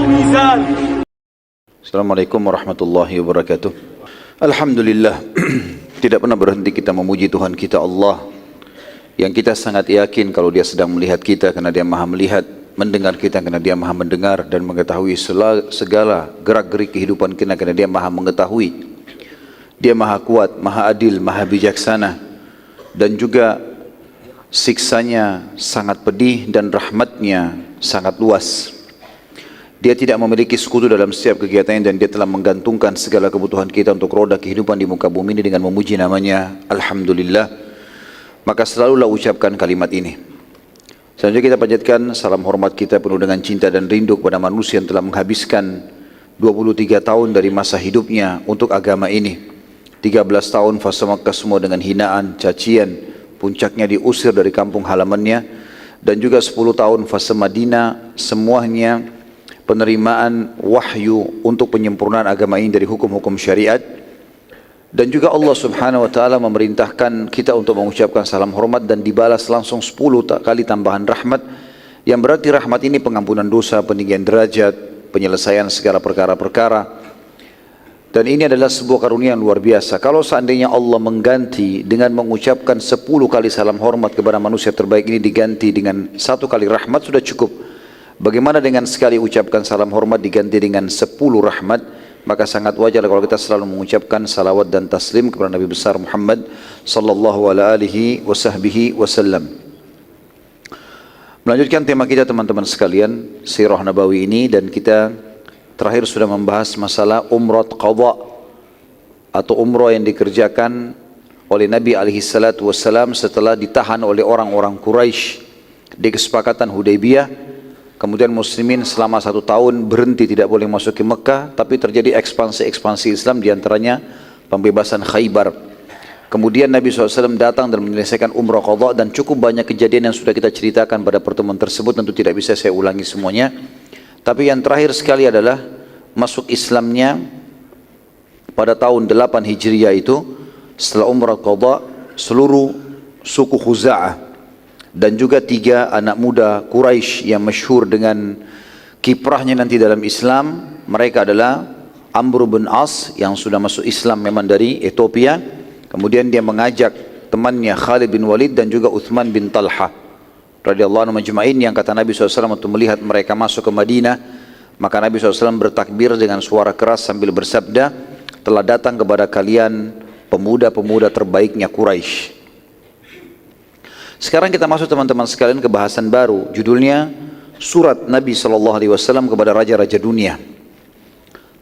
الميزان. Assalamualaikum warahmatullahi wabarakatuh. Alhamdulillah, tidak pernah berhenti kita memuji Tuhan kita Allah yang kita sangat yakin kalau Dia sedang melihat kita karena Dia maha melihat, mendengar kita karena Dia maha mendengar, dan mengetahui segala gerak-gerik kehidupan kita karena Dia maha mengetahui. Dia maha kuat, maha adil, maha bijaksana, dan juga siksanya sangat pedih dan rahmatnya sangat luas. Dia tidak memiliki sekutu dalam setiap kegiatannya, dan Dia telah menggantungkan segala kebutuhan kita untuk roda kehidupan di muka bumi ini dengan memuji namanya Alhamdulillah. Maka selalulah ucapkan kalimat ini. Selanjutnya kita panjatkan salam hormat kita penuh dengan cinta dan rindu kepada manusia yang telah menghabiskan 23 tahun dari masa hidupnya untuk agama ini. 13 tahun fase Makkah semua dengan hinaan, cacian, puncaknya diusir dari kampung halamannya, dan juga 10 tahun fase Madinah, semuanya penerimaan wahyu untuk penyempurnaan agama ini dari hukum-hukum syariat. Dan juga Allah subhanahu wa ta'ala memerintahkan kita untuk mengucapkan salam hormat dan dibalas langsung 10 kali tambahan rahmat, yang berarti rahmat ini pengampunan dosa, peninggian derajat, penyelesaian segala perkara-perkara. Dan ini adalah sebuah karunia yang luar biasa. Kalau seandainya Allah mengganti dengan mengucapkan 10 kali salam hormat kepada manusia terbaik ini diganti dengan 1 kali rahmat sudah cukup. Bagaimana dengan sekali ucapkan salam hormat diganti dengan 10 rahmat? Maka sangat wajar kalau kita selalu mengucapkan salawat dan taslim kepada Nabi besar Muhammad sallallahu alaihi wasallam. Melanjutkan tema kita teman-teman sekalian, Sirah Nabawi ini, dan kita terakhir sudah membahas masalah umrah qadha atau umrah yang dikerjakan oleh Nabi alaihi salatu wasallam setelah ditahan oleh orang-orang Quraisy di kesepakatan Hudaybiyah. Kemudian muslimin selama 1 tahun berhenti, tidak boleh masuk ke Mekah, tapi terjadi ekspansi Islam, diantaranya pembebasan Khaybar. Kemudian Nabi SAW datang dan menyelesaikan umrah qadha, dan cukup banyak kejadian yang sudah kita ceritakan pada pertemuan tersebut, tentu tidak bisa saya ulangi semuanya. Tapi yang terakhir sekali adalah masuk Islamnya pada tahun 8 Hijriah itu, setelah umrah qadha, seluruh suku Khuza'ah dan juga 3 anak muda Quraisy yang masyhur dengan kiprahnya nanti dalam Islam. Mereka adalah Amr bin As yang sudah masuk Islam memang dari Ethiopia. Kemudian dia mengajak temannya Khalid bin Walid dan juga Uthman bin Talha radhiyallahu anhu majma'in, yang kata Nabi SAW untuk melihat mereka masuk ke Madinah, maka Nabi SAW bertakbir dengan suara keras sambil bersabda, telah datang kepada kalian pemuda-pemuda terbaiknya Quraisy. Sekarang kita masuk teman-teman sekalian ke bahasan baru, judulnya surat Nabi SAW kepada raja-raja dunia.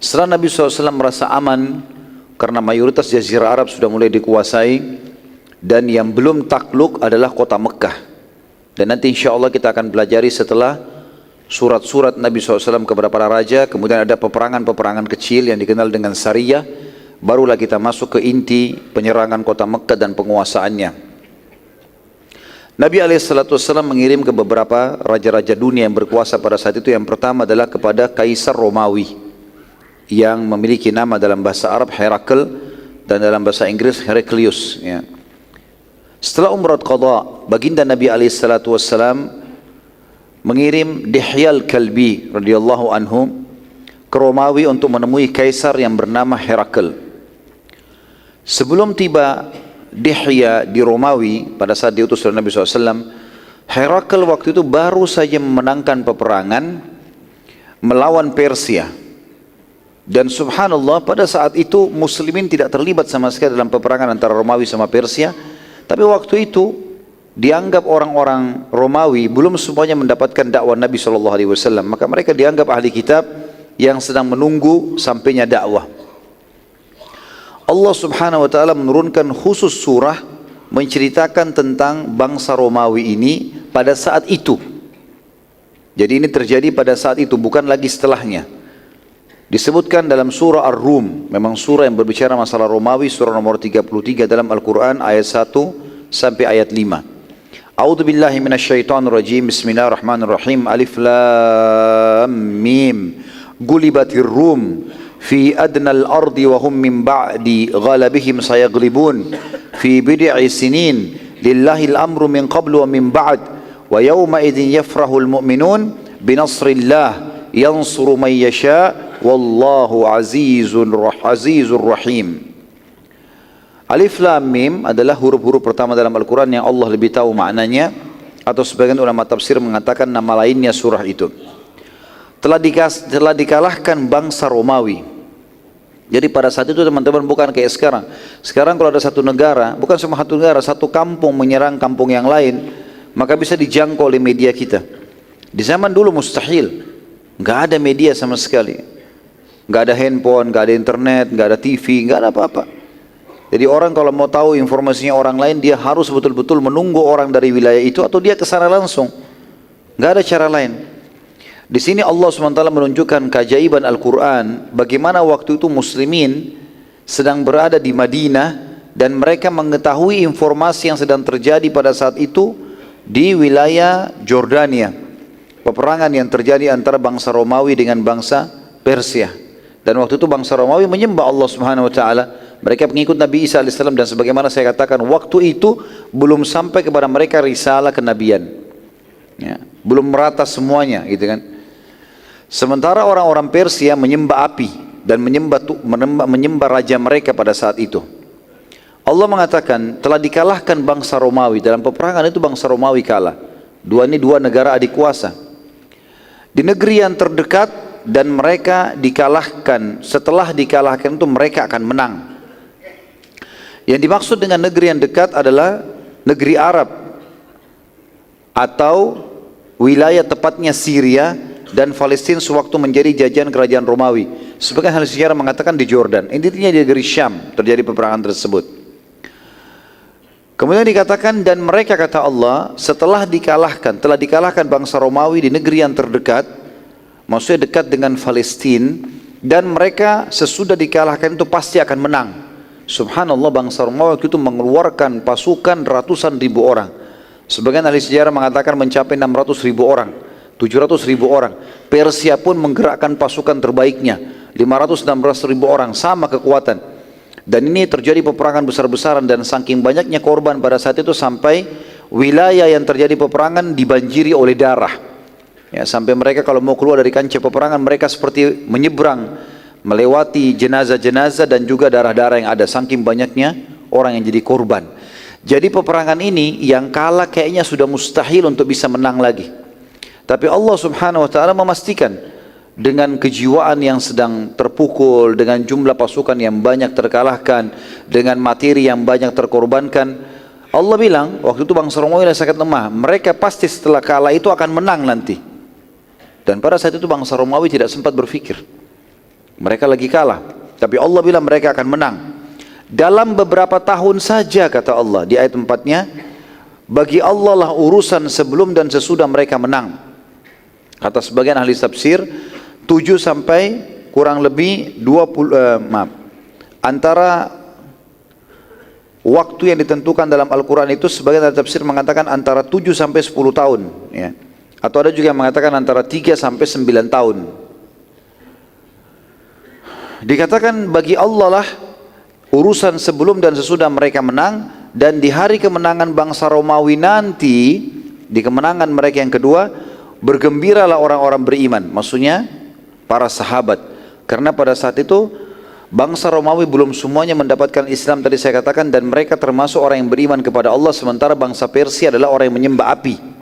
Setelah Nabi SAW merasa aman karena mayoritas jazirah Arab sudah mulai dikuasai, dan yang belum takluk adalah kota Mekah. Dan nanti insya Allah kita akan pelajari setelah surat-surat Nabi SAW kepada para raja, kemudian ada peperangan-peperangan kecil yang dikenal dengan Sariyah, barulah kita masuk ke inti penyerangan kota Mekah dan penguasaannya. Nabi SAW mengirim ke beberapa raja-raja dunia yang berkuasa pada saat itu. Yang pertama adalah kepada Kaisar Romawi yang memiliki nama dalam bahasa Arab Herakl dan dalam bahasa Inggris Heraclius. Ya. Setelah umrah qadha, baginda Nabi SAW mengirim Dihyal Kalbi radhiyallahu anhu ke Romawi untuk menemui Kaisar yang bernama Herakl. Sebelum tiba Dihya di Romawi pada saat diutus oleh Nabi SAW, Herakl waktu itu baru saja memenangkan peperangan melawan Persia. Dan subhanallah pada saat itu muslimin tidak terlibat sama sekali dalam peperangan antara Romawi sama Persia. Tapi waktu itu dianggap orang-orang Romawi belum semuanya mendapatkan dakwah Nabi SAW, maka mereka dianggap ahli kitab yang sedang menunggu sampainya dakwah. Allah subhanahu wa ta'ala menurunkan khusus surah menceritakan tentang bangsa Romawi ini pada saat itu. Jadi ini terjadi pada saat itu, bukan lagi setelahnya. Disebutkan dalam surah Ar-Rum, memang surah yang berbicara masalah Romawi, surah nomor 33 dalam Al-Quran ayat 1 sampai ayat 5. A'udzu billahi minasyaitonir rajim. Bismillahirrahmanirrahim. Alif lam mim. Gulibatir Rum في أدنى الأرض وهم من بعد غلبهم سيغلبون في بضع سنين لله الأمر من قبل ومن بعد ويومئذ يفرح المؤمنون بنصر الله yansuru man yasha wallahu azizur rahim. Alif Lam Mim adalah huruf-huruf pertama dalam Al-Quran yang Allah lebih tahu maknanya, atau sebagian ulama tafsir mengatakan nama lainnya surah itu. Telah dikalahkan bangsa Romawi. Jadi pada saat itu teman-teman bukan kayak sekarang. Sekarang kalau ada satu negara, bukan cuma satu negara, satu kampung menyerang kampung yang lain, maka bisa dijangkau oleh media kita. Di zaman dulu mustahil, nggak ada media sama sekali, nggak ada handphone, nggak ada internet, nggak ada TV, nggak ada apa-apa. Jadi orang kalau mau tahu informasinya orang lain, dia harus betul-betul menunggu orang dari wilayah itu atau dia ke sana langsung. Nggak ada cara lain. Di sini Allah SWT menunjukkan keajaiban Al-Quran, bagaimana waktu itu muslimin sedang berada di Madinah dan mereka mengetahui informasi yang sedang terjadi pada saat itu di wilayah Jordania. Peperangan yang terjadi antara bangsa Romawi dengan bangsa Persia. Dan waktu itu bangsa Romawi menyembah Allah Subhanahu Wa Taala. Mereka pengikut Nabi Isa AS, dan sebagaimana saya katakan, waktu itu belum sampai kepada mereka risalah kenabian, ya, belum merata semuanya, gitu kan. Sementara orang-orang Persia menyembah api dan menyembah raja mereka pada saat itu. Allah mengatakan telah dikalahkan bangsa Romawi. Dalam peperangan itu bangsa Romawi kalah. Dua negara adik kuasa di negeri yang terdekat, dan mereka dikalahkan. Setelah dikalahkan itu mereka akan menang. Yang dimaksud dengan negeri yang dekat adalah negeri Arab atau wilayah tepatnya Syria dan Palestina sewaktu menjadi jajahan kerajaan Romawi. Sebagian ahli sejarah mengatakan di Jordan. Intinya di negeri Syam terjadi peperangan tersebut. Kemudian dikatakan, dan mereka, kata Allah, setelah dikalahkan, telah dikalahkan bangsa Romawi di negeri yang terdekat, maksudnya dekat dengan Palestina, dan mereka sesudah dikalahkan itu pasti akan menang. Subhanallah, bangsa Romawi itu mengeluarkan pasukan ratusan ribu orang. Sebagian ahli sejarah mengatakan mencapai 600.000 orang, 700.000 orang. Persia pun menggerakkan pasukan terbaiknya, 516.000 orang, sama kekuatan. Dan ini terjadi peperangan besar-besaran, dan saking banyaknya korban pada saat itu sampai wilayah yang terjadi peperangan dibanjiri oleh darah. Ya, sampai mereka kalau mau keluar dari kancah peperangan, mereka seperti menyeberang, melewati jenazah-jenazah dan juga darah-darah yang ada, saking banyaknya orang yang jadi korban. Jadi peperangan ini yang kalah kayaknya sudah mustahil untuk bisa menang lagi. Tapi Allah Subhanahu Wa Taala memastikan dengan kejiwaan yang sedang terpukul, dengan jumlah pasukan yang banyak terkalahkan, dengan materi yang banyak terkorbankan, Allah bilang waktu itu bangsa Romawi sangat lemah. Mereka pasti setelah kalah itu akan menang nanti. Dan pada saat itu bangsa Romawi tidak sempat berpikir. Mereka lagi kalah, tapi Allah bilang mereka akan menang. Dalam beberapa tahun saja, kata Allah di ayat 4-nya, bagi Allah lah urusan sebelum dan sesudah mereka menang. Kata sebagian ahli tafsir, 7 sampai kurang lebih 20, antara waktu yang ditentukan dalam Al-Quran itu, sebagian ahli tafsir mengatakan antara 7 sampai 10 tahun, ya. Atau ada juga yang mengatakan antara 3 sampai 9 tahun. Dikatakan bagi Allah lah urusan sebelum dan sesudah mereka menang, dan di hari kemenangan bangsa Romawi nanti, di kemenangan mereka yang kedua, bergembiralah orang-orang beriman, maksudnya para sahabat, karena pada saat itu bangsa Romawi belum semuanya mendapatkan Islam tadi saya katakan, dan mereka termasuk orang yang beriman kepada Allah, sementara bangsa Persia adalah orang yang menyembah api.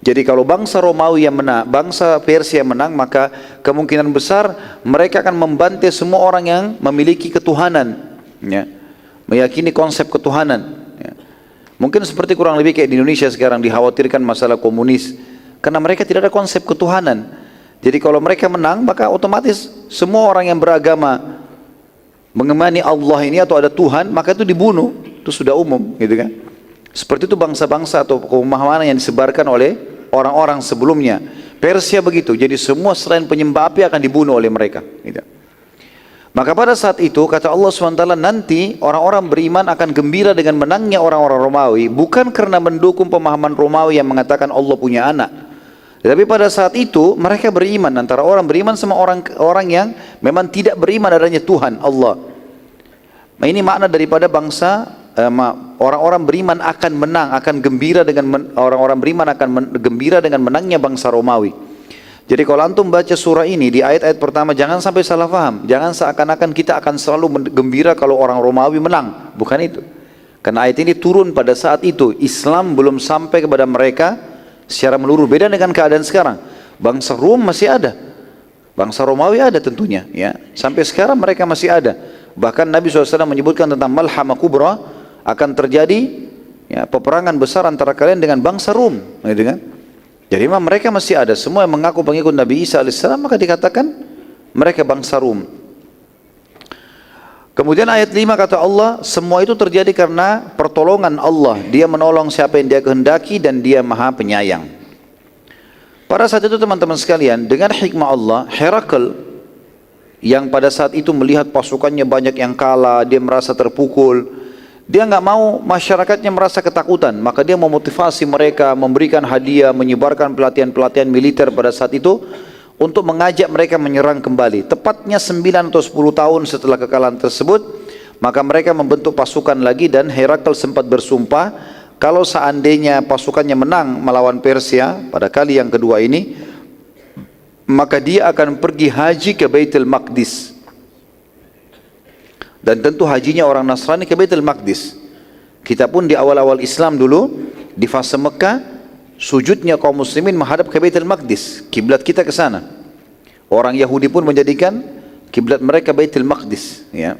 Jadi kalau bangsa Romawi yang menang, bangsa Persia yang menang, maka kemungkinan besar mereka akan membantai semua orang yang memiliki ketuhanan, ya, meyakini konsep ketuhanan, ya. Mungkin seperti kurang lebih kayak di Indonesia sekarang dikhawatirkan masalah komunis, karena mereka tidak ada konsep ketuhanan. Jadi kalau mereka menang, maka otomatis semua orang yang beragama mengemani Allah ini atau ada Tuhan, maka itu dibunuh, itu sudah umum, gitu kan. Seperti itu bangsa-bangsa atau pemahaman yang disebarkan oleh orang-orang sebelumnya. Persia begitu, jadi semua selain penyembah api akan dibunuh oleh mereka, gitu. Maka pada saat itu kata Allah SWT, nanti orang-orang beriman akan gembira dengan menangnya orang-orang Romawi, bukan karena mendukung pemahaman Romawi yang mengatakan Allah punya anak. Tapi pada saat itu mereka beriman, antara orang beriman sama orang yang memang tidak beriman adanya Tuhan Allah. Nah, ini makna daripada bangsa orang-orang beriman akan menang, akan gembira dengan orang-orang beriman akan gembira dengan menangnya bangsa Romawi. Jadi kalau antum baca surah ini di ayat-ayat pertama, jangan sampai salah paham. Jangan seakan-akan kita akan selalu gembira kalau orang Romawi menang. Bukan itu. Karena ayat ini turun pada saat itu. Islam belum sampai kepada mereka secara menyeluruh. Beda dengan keadaan sekarang. Bangsa Rom masih ada. Bangsa Romawi ada tentunya. Ya. Sampai sekarang mereka masih ada. Bahkan Nabi SAW menyebutkan tentang Malhamah Kubra akan terjadi ya, peperangan besar antara kalian dengan bangsa Rom. Gitu kan? Jadi memang mereka masih ada. Semua yang mengaku pengikut Nabi Isa AS maka dikatakan mereka bangsa Rum. Kemudian ayat 5 kata Allah, semua itu terjadi karena pertolongan Allah. Dia menolong siapa yang dia kehendaki dan dia maha penyayang. Pada saat itu teman-teman sekalian, dengan hikmah Allah, Herakl yang pada saat itu melihat pasukannya banyak yang kalah, dia merasa terpukul. Dia nggak mau masyarakatnya merasa ketakutan, maka dia memotivasi mereka, memberikan hadiah, menyebarkan pelatihan-pelatihan militer pada saat itu untuk mengajak mereka menyerang kembali. Tepatnya 9 atau 10 tahun setelah kekalahan tersebut, maka mereka membentuk pasukan lagi dan Herakl sempat bersumpah kalau seandainya pasukannya menang melawan Persia pada kali yang kedua ini, maka dia akan pergi haji ke Baitul Maqdis. Dan tentu hajinya orang Nasrani ke Baitul Maqdis. Kita pun di awal-awal Islam dulu, di fase Mekah, sujudnya kaum muslimin menghadap ke Baitul Maqdis. Kiblat kita ke sana. Orang Yahudi pun menjadikan kiblat mereka Baitul Maqdis. Ya.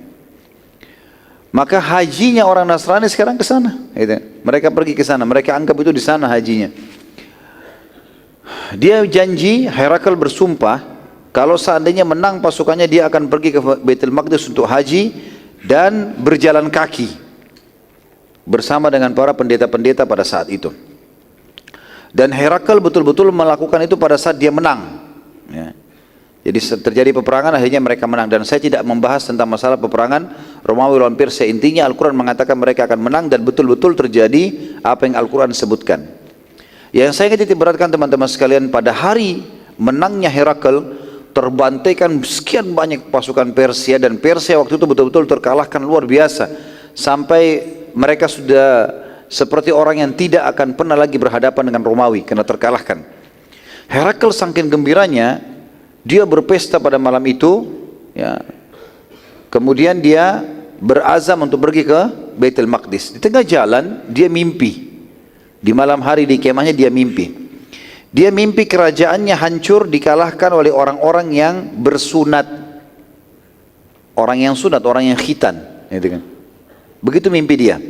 Maka hajinya orang Nasrani sekarang ke sana. Gitu. Mereka pergi ke sana. Mereka anggap itu di sana hajinya. Dia janji, Herakl bersumpah, kalau seandainya menang pasukannya dia akan pergi ke Baitul Maqdis untuk haji dan berjalan kaki bersama dengan para pendeta-pendeta pada saat itu. Dan Herakl betul-betul melakukan itu pada saat dia menang. Ya. Jadi terjadi peperangan, akhirnya mereka menang. Dan saya tidak membahas tentang masalah peperangan Romawi lawan Persia. Intinya Al-Quran mengatakan mereka akan menang dan betul-betul terjadi apa yang Al-Quran sebutkan. Yang saya ingin titik beratkan teman-teman sekalian, pada hari menangnya Herakl, terbantaikan sekian banyak pasukan Persia, dan Persia waktu itu betul-betul terkalahkan luar biasa sampai mereka sudah seperti orang yang tidak akan pernah lagi berhadapan dengan Romawi karena terkalahkan. Herakl saking gembiranya, dia berpesta pada malam itu ya. Kemudian dia berazam untuk pergi ke Baitul Maqdis. Di tengah jalan dia mimpi. Di malam hari di kemahnya dia mimpi. Dia mimpi kerajaannya hancur dikalahkan oleh orang-orang yang bersunat. Orang yang sunat, orang yang khitan. Gitu kan. Begitu mimpi dia.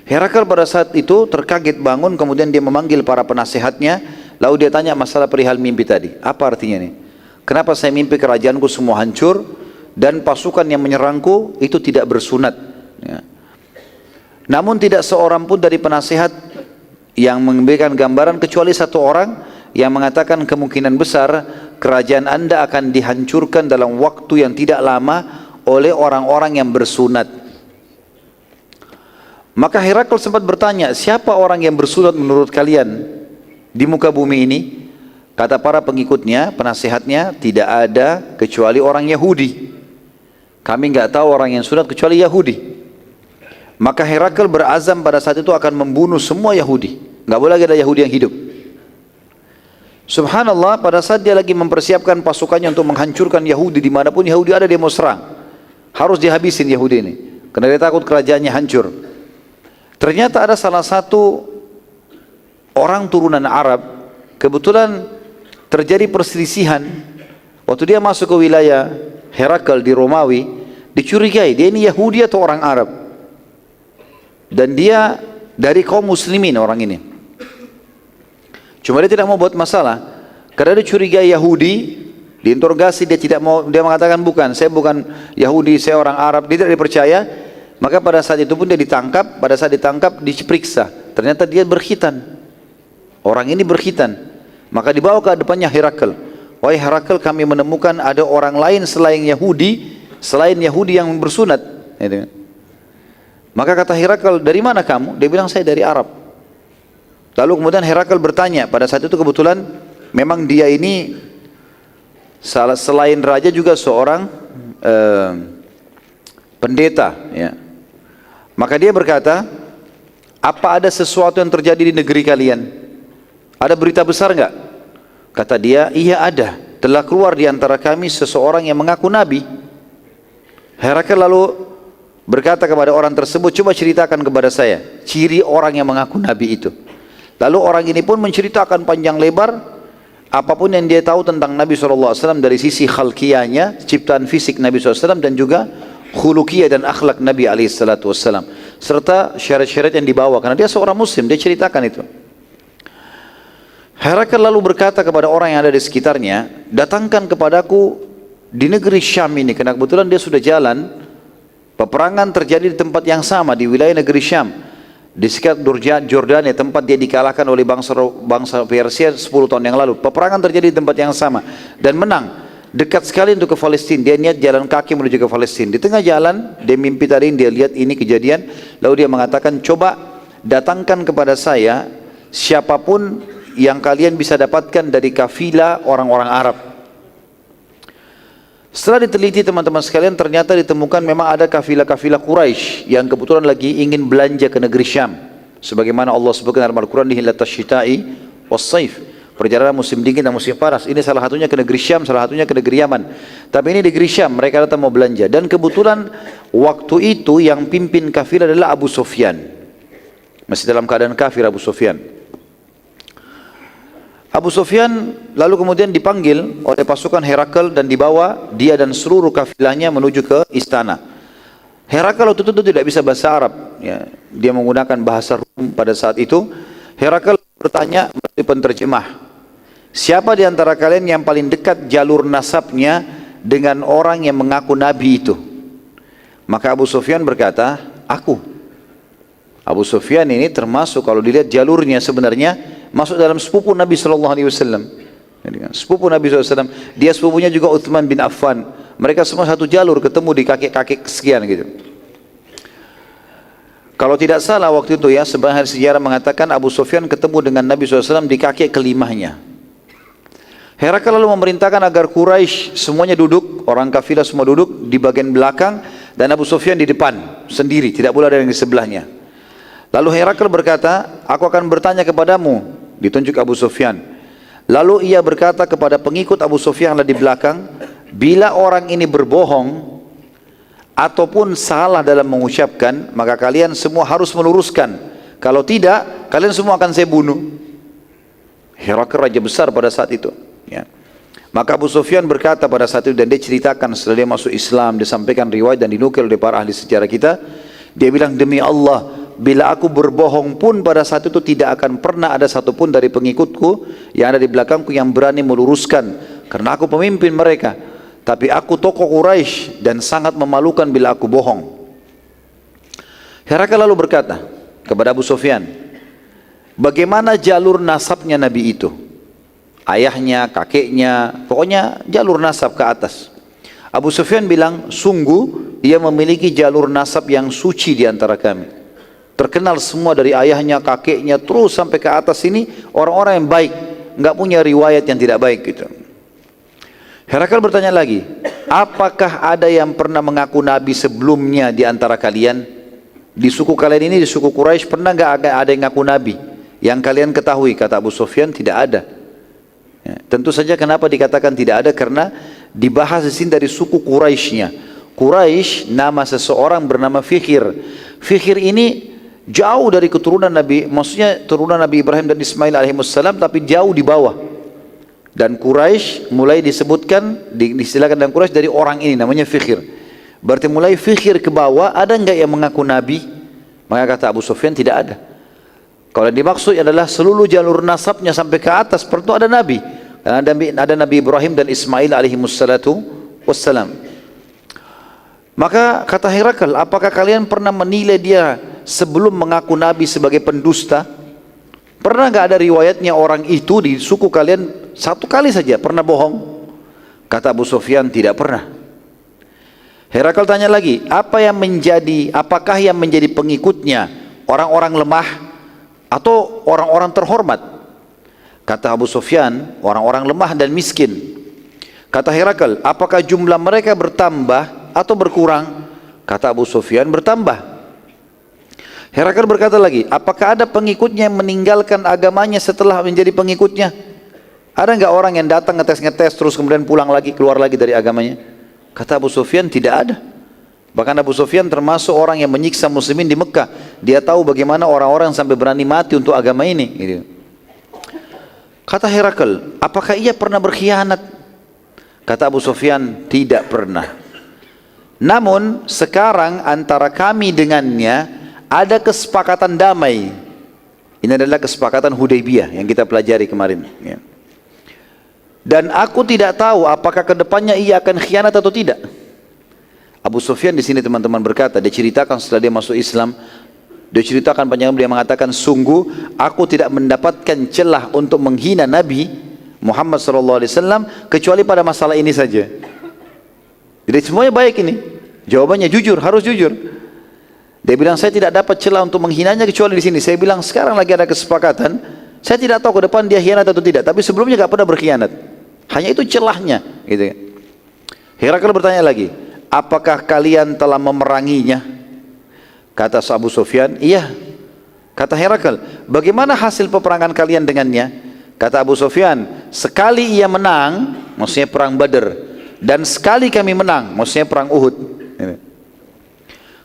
Herakl pada saat itu terkaget bangun, kemudian dia memanggil para penasehatnya. Lalu dia tanya masalah perihal mimpi tadi. Apa artinya ini? Kenapa saya mimpi kerajaanku semua hancur dan pasukan yang menyerangku itu tidak bersunat? Ya. Namun tidak seorang pun dari penasehat yang memberikan gambaran kecuali satu orang yang mengatakan kemungkinan besar kerajaan Anda akan dihancurkan dalam waktu yang tidak lama oleh orang-orang yang bersunat. Maka Herakl sempat bertanya, siapa orang yang bersunat menurut kalian di muka bumi ini? Kata para pengikutnya, penasehatnya, tidak ada kecuali orang Yahudi. Kami nggak tahu orang yang sunat kecuali Yahudi. Maka Herakl berazam pada saat itu akan membunuh semua Yahudi. Nggak boleh lagi ada Yahudi yang hidup. Subhanallah, pada saat dia lagi mempersiapkan pasukannya untuk menghancurkan Yahudi, dimanapun Yahudi ada dia mau serang. Harus dihabisin Yahudi ini, karena dia takut kerajaannya hancur. Ternyata ada salah satu orang turunan Arab, kebetulan terjadi perselisihan. Waktu dia masuk ke wilayah Herakl di Romawi, dicurigai dia ini Yahudi atau orang Arab. Dan dia dari kaum muslimin orang ini. Cuma dia tidak mau buat masalah. Karena dia curiga Yahudi, diinterogasi dia tidak mau, dia mengatakan bukan, saya bukan Yahudi, saya orang Arab, dia tidak dipercaya. Maka pada saat itu pun dia ditangkap, pada saat ditangkap diperiksa. Ternyata dia berkhitan. Orang ini berkhitan. Maka dibawa ke depannya Herakl. Wahai Herakl, kami menemukan ada orang lain selain Yahudi yang bersunat. Maka kata Herakl, dari mana kamu? Dia bilang, saya dari Arab. Lalu kemudian Herakl bertanya, pada saat itu kebetulan memang dia ini selain raja juga seorang pendeta. Ya. Maka dia berkata, apa ada sesuatu yang terjadi di negeri kalian? Ada berita besar enggak? Kata dia, iya ada. Telah keluar di antara kami seseorang yang mengaku nabi. Herakl lalu berkata kepada orang tersebut, coba ceritakan kepada saya ciri orang yang mengaku nabi itu. Lalu orang ini pun menceritakan panjang lebar apapun yang dia tahu tentang Nabi SAW dari sisi khalqiyahnya, ciptaan fisik Nabi SAW, dan juga khuluqiyah dan akhlak Nabi SAW, serta syarat-syarat yang dibawa, karena dia seorang muslim, dia ceritakan itu. Herakl lalu berkata kepada orang yang ada di sekitarnya, datangkan kepadaku di negeri Syam ini, karena kebetulan dia sudah jalan, peperangan terjadi di tempat yang sama, di wilayah negeri Syam, di sekitar Jordania, tempat dia dikalahkan oleh bangsa Persia 10 tahun yang lalu. Peperangan terjadi di tempat yang sama dan menang. Dekat sekali untuk ke Palestina. Dia niat jalan kaki menuju ke Palestina. Di tengah jalan dia mimpi tadi, dia lihat ini kejadian, lalu dia mengatakan, coba datangkan kepada saya siapapun yang kalian bisa dapatkan dari kafilah orang-orang Arab. Setelah diteliti teman-teman sekalian, ternyata ditemukan memang ada kafilah-kafilah Quraisy yang kebetulan lagi ingin belanja ke negeri Syam. Sebagaimana Allah sebutkan dalam Al-Quran, Hillatas Syita'i was-Saif, perjalanan musim dingin dan musim panas. Ini salah satunya ke negeri Syam, salah satunya ke negeri Yaman. Tapi ini negeri Syam, mereka datang mau belanja. Dan kebetulan waktu itu yang pimpin kafilah adalah Abu Sufyan. Masih dalam keadaan kafir Abu Sufyan. Abu Sufyan lalu kemudian dipanggil oleh pasukan Herakl dan dibawa dia dan seluruh kafilahnya menuju ke istana. Herakl waktu itu tidak bisa bahasa Arab, ya. Dia menggunakan bahasa Rum pada saat itu. Herakl bertanya melalui penterjemah, siapa di antara kalian yang paling dekat jalur nasabnya dengan orang yang mengaku nabi itu? Maka Abu Sufyan berkata, aku. Abu Sufyan ini termasuk kalau dilihat jalurnya sebenarnya masuk dalam sepupu Nabi SAW. Sepupu Nabi SAW. Dia sepupunya juga Uthman bin Affan. Mereka semua satu jalur, ketemu di kakek-kakek sekian gitu. Kalau tidak salah waktu itu ya, sebagian sejarah mengatakan Abu Sufyan ketemu dengan Nabi SAW di kakek kelimahnya. Herakl lalu memerintahkan agar Quraisy semuanya duduk, orang kafilah semua duduk di bagian belakang, dan Abu Sufyan di depan sendiri, tidak boleh ada yang di sebelahnya. Lalu Herakl berkata, aku akan bertanya kepadamu, ditunjuk Abu Sufyan. Lalu ia berkata kepada pengikut Abu Sufyan yang ada di belakang, bila orang ini berbohong ataupun salah dalam mengucapkan, maka kalian semua harus meluruskan. Kalau tidak, kalian semua akan saya bunuh. Herakl raja besar pada saat itu, ya. Maka Abu Sufyan berkata pada saat itu, dan dia ceritakan setelah dia masuk Islam, dia sampaikan riwayat dan dinukil oleh para ahli sejarah kita. Dia bilang, demi Allah, bila aku berbohong pun pada saat itu tidak akan pernah ada satupun dari pengikutku yang ada di belakangku yang berani meluruskan, karena aku pemimpin mereka. Tapi aku tokoh Quraisy dan sangat memalukan bila aku bohong. Herakl lalu berkata kepada Abu Sufyan, bagaimana jalur nasabnya Nabi itu? Ayahnya, kakeknya, pokoknya jalur nasab ke atas. Abu Sufyan bilang, sungguh dia memiliki jalur nasab yang suci di antara kami. Terkenal semua dari ayahnya, kakeknya, terus sampai ke atas ini orang-orang yang baik, nggak punya riwayat yang tidak baik gitu. Herakl bertanya lagi, apakah ada yang pernah mengaku nabi sebelumnya di antara kalian? Di suku kalian ini, di suku Quraisy, pernah nggak ada yang ngaku nabi yang kalian ketahui? Kata Abu Sufyan, tidak ada. Ya, tentu saja kenapa dikatakan tidak ada, karena dibahas di sini dari suku Quraisynya. Quraisy nama seseorang bernama Fikhr. Fikhr ini jauh dari keturunan Nabi, maksudnya turunan Nabi Ibrahim dan Ismail alaihissalam, tapi jauh di bawah. Dan Quraisy mulai disebutkan, diistilahkan dalam Quraisy dari orang ini namanya Fikhr. Berarti mulai Fikhr ke bawah, ada enggak yang mengaku nabi? Maka kata Abu Sufyan, tidak ada. Kalau yang dimaksud adalah seluruh jalur nasabnya sampai ke atas, perlu ada nabi. Karena ada Nabi Ibrahim dan Ismail alaihissalam. Maka kata Herakl, apakah kalian pernah menilai dia sebelum mengaku nabi sebagai pendusta? Pernah nggak ada riwayatnya orang itu di suku kalian satu kali saja pernah bohong? Kata Abu Sufyan, tidak pernah. Herakl tanya lagi, apakah yang menjadi pengikutnya orang-orang lemah atau orang-orang terhormat? Kata Abu Sufyan, orang-orang lemah dan miskin. Kata Herakl, apakah jumlah mereka bertambah atau berkurang? Kata Abu Sufyan, bertambah. Herakl berkata lagi, apakah ada pengikutnya yang meninggalkan agamanya setelah menjadi pengikutnya? Ada nggak orang yang datang ngetes terus kemudian pulang lagi, keluar lagi dari agamanya? Kata Abu Sufyan, tidak ada. Bahkan Abu Sufyan termasuk orang yang menyiksa muslimin di Mekah. Dia tahu bagaimana orang-orang sampai berani mati untuk agama ini gitu. Kata Herakl, apakah ia pernah berkhianat? Kata Abu Sufyan, tidak pernah. Namun sekarang antara kami dengannya ada kesepakatan damai. Ini adalah kesepakatan Hudaybiyah yang kita pelajari kemarin ya. Dan aku tidak tahu apakah kedepannya ia akan khianat atau tidak. Abu Sufyan di sini teman-teman berkata, dia ceritakan setelah dia masuk Islam, dia ceritakan panjang, dia mengatakan, sungguh aku tidak mendapatkan celah untuk menghina Nabi Muhammad SAW kecuali pada masalah ini saja. Jadi semuanya baik ini. Jawabannya jujur, harus jujur. Dia bilang, saya tidak dapat celah untuk menghinanya kecuali di sini. Saya bilang, sekarang lagi ada kesepakatan. Saya tidak tahu ke depan dia khianat atau tidak, tapi sebelumnya gak pernah berkhianat. Hanya itu celahnya gitu. Herakl bertanya lagi, apakah kalian telah memeranginya? Kata Abu Sufyan, iya. Kata Herakl, bagaimana hasil peperangan kalian dengannya? Kata Abu Sufyan, sekali ia menang, maksudnya perang Badr, dan sekali kami menang, maksudnya perang Uhud.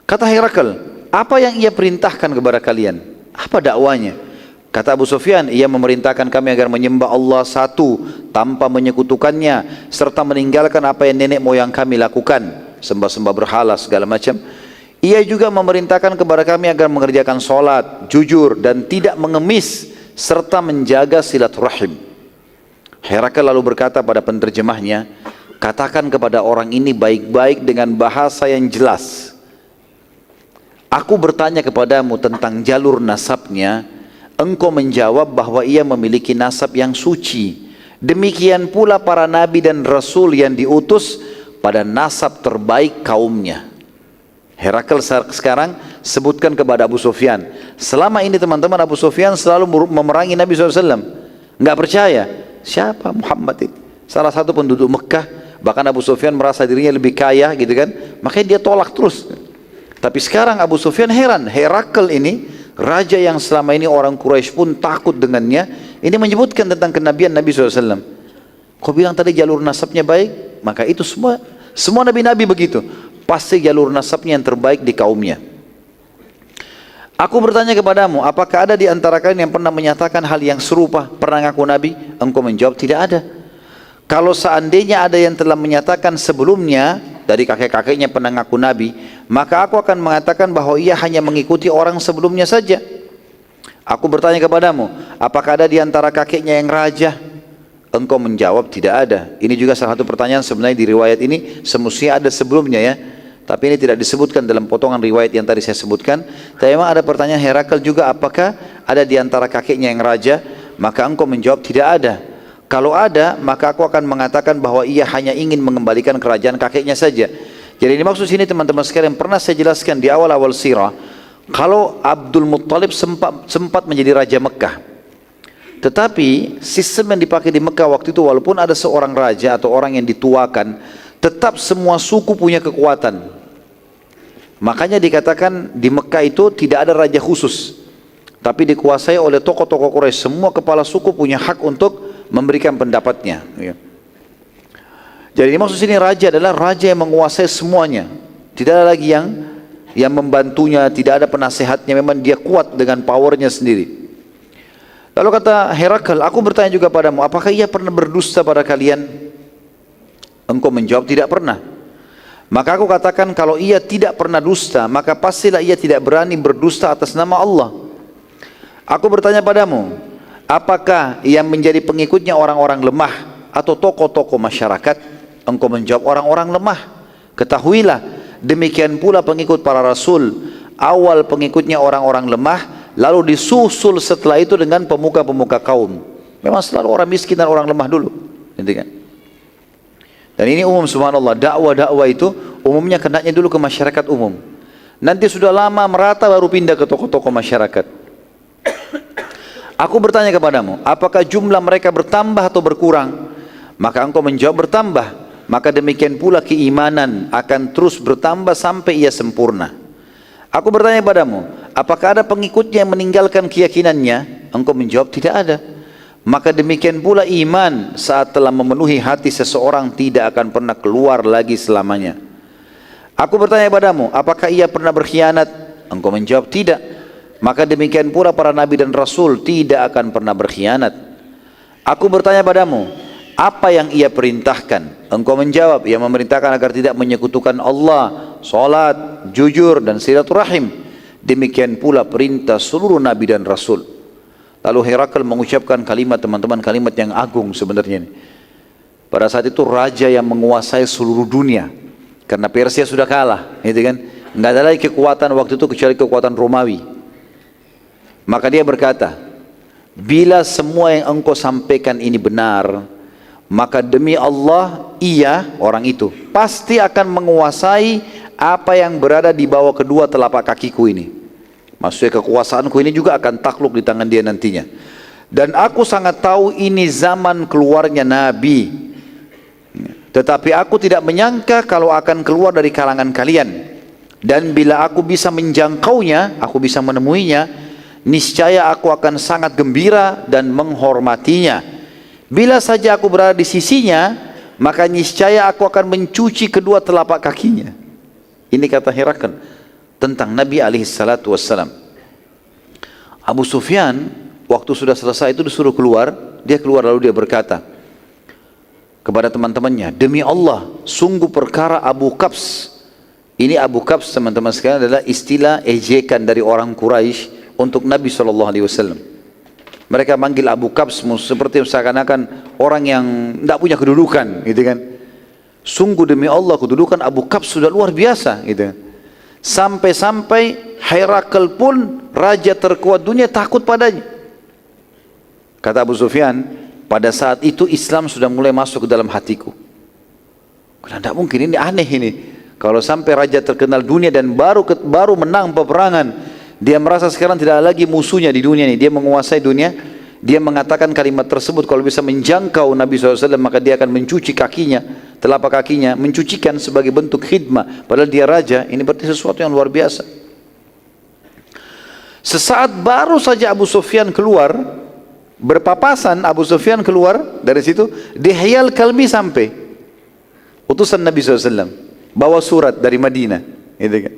Kata Herakl, apa yang ia perintahkan kepada kalian? Apa dakwanya? Kata Abu Sufyan, ia memerintahkan kami agar menyembah Allah satu tanpa menyekutukannya, serta meninggalkan apa yang nenek moyang kami lakukan, sembah-sembah berhala segala macam. Ia juga memerintahkan kepada kami agar mengerjakan sholat, jujur dan tidak mengemis, serta menjaga silaturahim. Herakl lalu berkata pada penerjemahnya, katakan kepada orang ini baik-baik dengan bahasa yang jelas. Aku bertanya kepadamu tentang jalur nasabnya, engkau menjawab bahwa ia memiliki nasab yang suci. Demikian pula para nabi dan rasul yang diutus pada nasab terbaik kaumnya. Herakl sekarang sebutkan kepada Abu Sufyan. Selama ini teman-teman, Abu Sufyan selalu memerangi Nabi SAW. Nggak percaya. Siapa Muhammad itu? Salah satu penduduk Mekah. Bahkan Abu Sufyan merasa dirinya lebih kaya gitu kan. Makanya dia tolak terus. Tapi sekarang Abu Sufyan heran. Herakl ini, raja yang selama ini orang Quraisy pun takut dengannya, ini menyebutkan tentang kenabian Nabi SAW. Kau bilang tadi jalur nasabnya baik, maka itu semua nabi-nabi begitu. Pasti jalur nasabnya yang terbaik di kaumnya. Aku bertanya kepadamu, apakah ada di antara kalian yang pernah menyatakan hal yang serupa, pernah ngaku nabi? Engkau menjawab, tidak ada. Kalau seandainya ada yang telah menyatakan sebelumnya, dari kakek-kakeknya pernah ngaku nabi, maka aku akan mengatakan bahwa ia hanya mengikuti orang sebelumnya saja. Aku bertanya kepadamu, apakah ada di antara kakeknya yang raja? Engkau menjawab, tidak ada. Ini juga salah satu pertanyaan sebenarnya di riwayat ini, semestinya ada sebelumnya ya. Tapi ini tidak disebutkan dalam potongan riwayat yang tadi saya sebutkan. Tapi memang ada pertanyaan Herakl juga, apakah ada di antara kakeknya yang raja? Maka engkau menjawab, tidak ada. Kalau ada, maka aku akan mengatakan bahwa ia hanya ingin mengembalikan kerajaan kakeknya saja. Jadi ini maksud sini teman-teman sekalian, pernah saya jelaskan di awal-awal sirah, kalau Abdul Muttalib sempat menjadi raja Mekah. Tetapi sistem yang dipakai di Mekah waktu itu, walaupun ada seorang raja atau orang yang dituakan, tetap semua suku punya kekuatan. Makanya dikatakan di Mekah itu tidak ada raja khusus, tapi dikuasai oleh tokoh-tokoh Quraisy. Semua kepala suku punya hak untuk memberikan pendapatnya. Jadi maksud sini raja adalah raja yang menguasai semuanya. Tidak ada lagi yang membantunya, tidak ada penasehatnya. Memang dia kuat dengan powernya sendiri. Lalu kata Herakl, aku bertanya juga padamu, apakah ia pernah berdusta pada kalian? Engkau menjawab, tidak pernah. Maka aku katakan, kalau ia tidak pernah dusta, maka pastilah ia tidak berani berdusta atas nama Allah. Aku bertanya padamu, apakah yang menjadi pengikutnya orang-orang lemah atau tokoh-tokoh masyarakat? Engkau menjawab, orang-orang lemah. Ketahuilah, demikian pula pengikut para rasul. Awal pengikutnya orang-orang lemah, lalu disusul setelah itu dengan pemuka-pemuka kaum. Memang selalu orang miskin dan orang lemah dulu. Dan ini umum, subhanallah, dakwah-dakwah itu umumnya kenanya dulu ke masyarakat umum. Nanti sudah lama merata baru pindah ke tokoh-tokoh masyarakat. Aku bertanya kepadamu, apakah jumlah mereka bertambah atau berkurang? Maka engkau menjawab, bertambah. Maka demikian pula keimanan akan terus bertambah sampai ia sempurna. Aku bertanya padamu, apakah ada pengikutnya yang meninggalkan keyakinannya? Engkau menjawab, tidak ada. Maka demikian pula iman saat telah memenuhi hati seseorang tidak akan pernah keluar lagi selamanya. Aku bertanya padamu, apakah ia pernah berkhianat? Engkau menjawab tidak. Maka demikian pula para nabi dan rasul tidak akan pernah berkhianat. Aku bertanya padamu, apa yang ia perintahkan? Engkau menjawab, ia memerintahkan agar tidak menyekutukan Allah, salat, jujur dan silaturahim. Demikian pula perintah seluruh nabi dan rasul. Lalu Herakl mengucapkan kalimat, teman-teman, kalimat yang agung sebenarnya ini. Pada saat itu raja yang menguasai seluruh dunia, karena Persia sudah kalah, gitu kan? Nggak ada lagi kekuatan waktu itu kecuali kekuatan Romawi. Maka dia berkata, bila semua yang engkau sampaikan ini benar, maka demi Allah, ia, orang itu, pasti akan menguasai apa yang berada di bawah kedua telapak kakiku ini. Maksudnya kekuasaanku ini juga akan takluk di tangan dia nantinya. Dan aku sangat tahu ini zaman keluarnya Nabi. Tetapi aku tidak menyangka kalau akan keluar dari kalangan kalian. Dan bila aku bisa menjangkaunya, aku bisa menemuinya, niscaya aku akan sangat gembira dan menghormatinya. Bila saja aku berada di sisinya, maka niscaya aku akan mencuci kedua telapak kakinya. Ini kata Herakl tentang Nabi SAW. Abu Sufyan waktu sudah selesai itu disuruh keluar. Dia keluar lalu dia berkata kepada teman-temannya, demi Allah, sungguh perkara Abu Qabs. Ini Abu Qabs, teman-teman sekalian, adalah istilah ejekan dari orang Quraisy untuk Nabi SAW. Mereka manggil Abu Qabs seperti seakan-akan orang yang tidak punya kedudukan, gitu kan. Sungguh demi Allah, kedudukan Abu Qabs sudah luar biasa, gitu. Sampai-sampai Herakl pun raja terkuat dunia takut padanya. Kata Abu Sufyan, pada saat itu Islam sudah mulai masuk ke dalam hatiku. Karena tidak mungkin, ini aneh ini. Kalau sampai raja terkenal dunia dan baru menang peperangan, dia merasa sekarang tidak lagi musuhnya di dunia ini, dia menguasai dunia. Dia mengatakan kalimat tersebut, kalau bisa menjangkau Nabi SAW maka dia akan mencuci kakinya, telapak kakinya, mencucikan sebagai bentuk khidmah. Padahal dia raja, ini berarti sesuatu yang luar biasa. Sesaat baru saja Abu Sufyan keluar, berpapasan Abu Sufyan keluar dari situ, Dihyal Kalbi sampai, utusan Nabi SAW, bawa surat dari Madinah, gitu kan.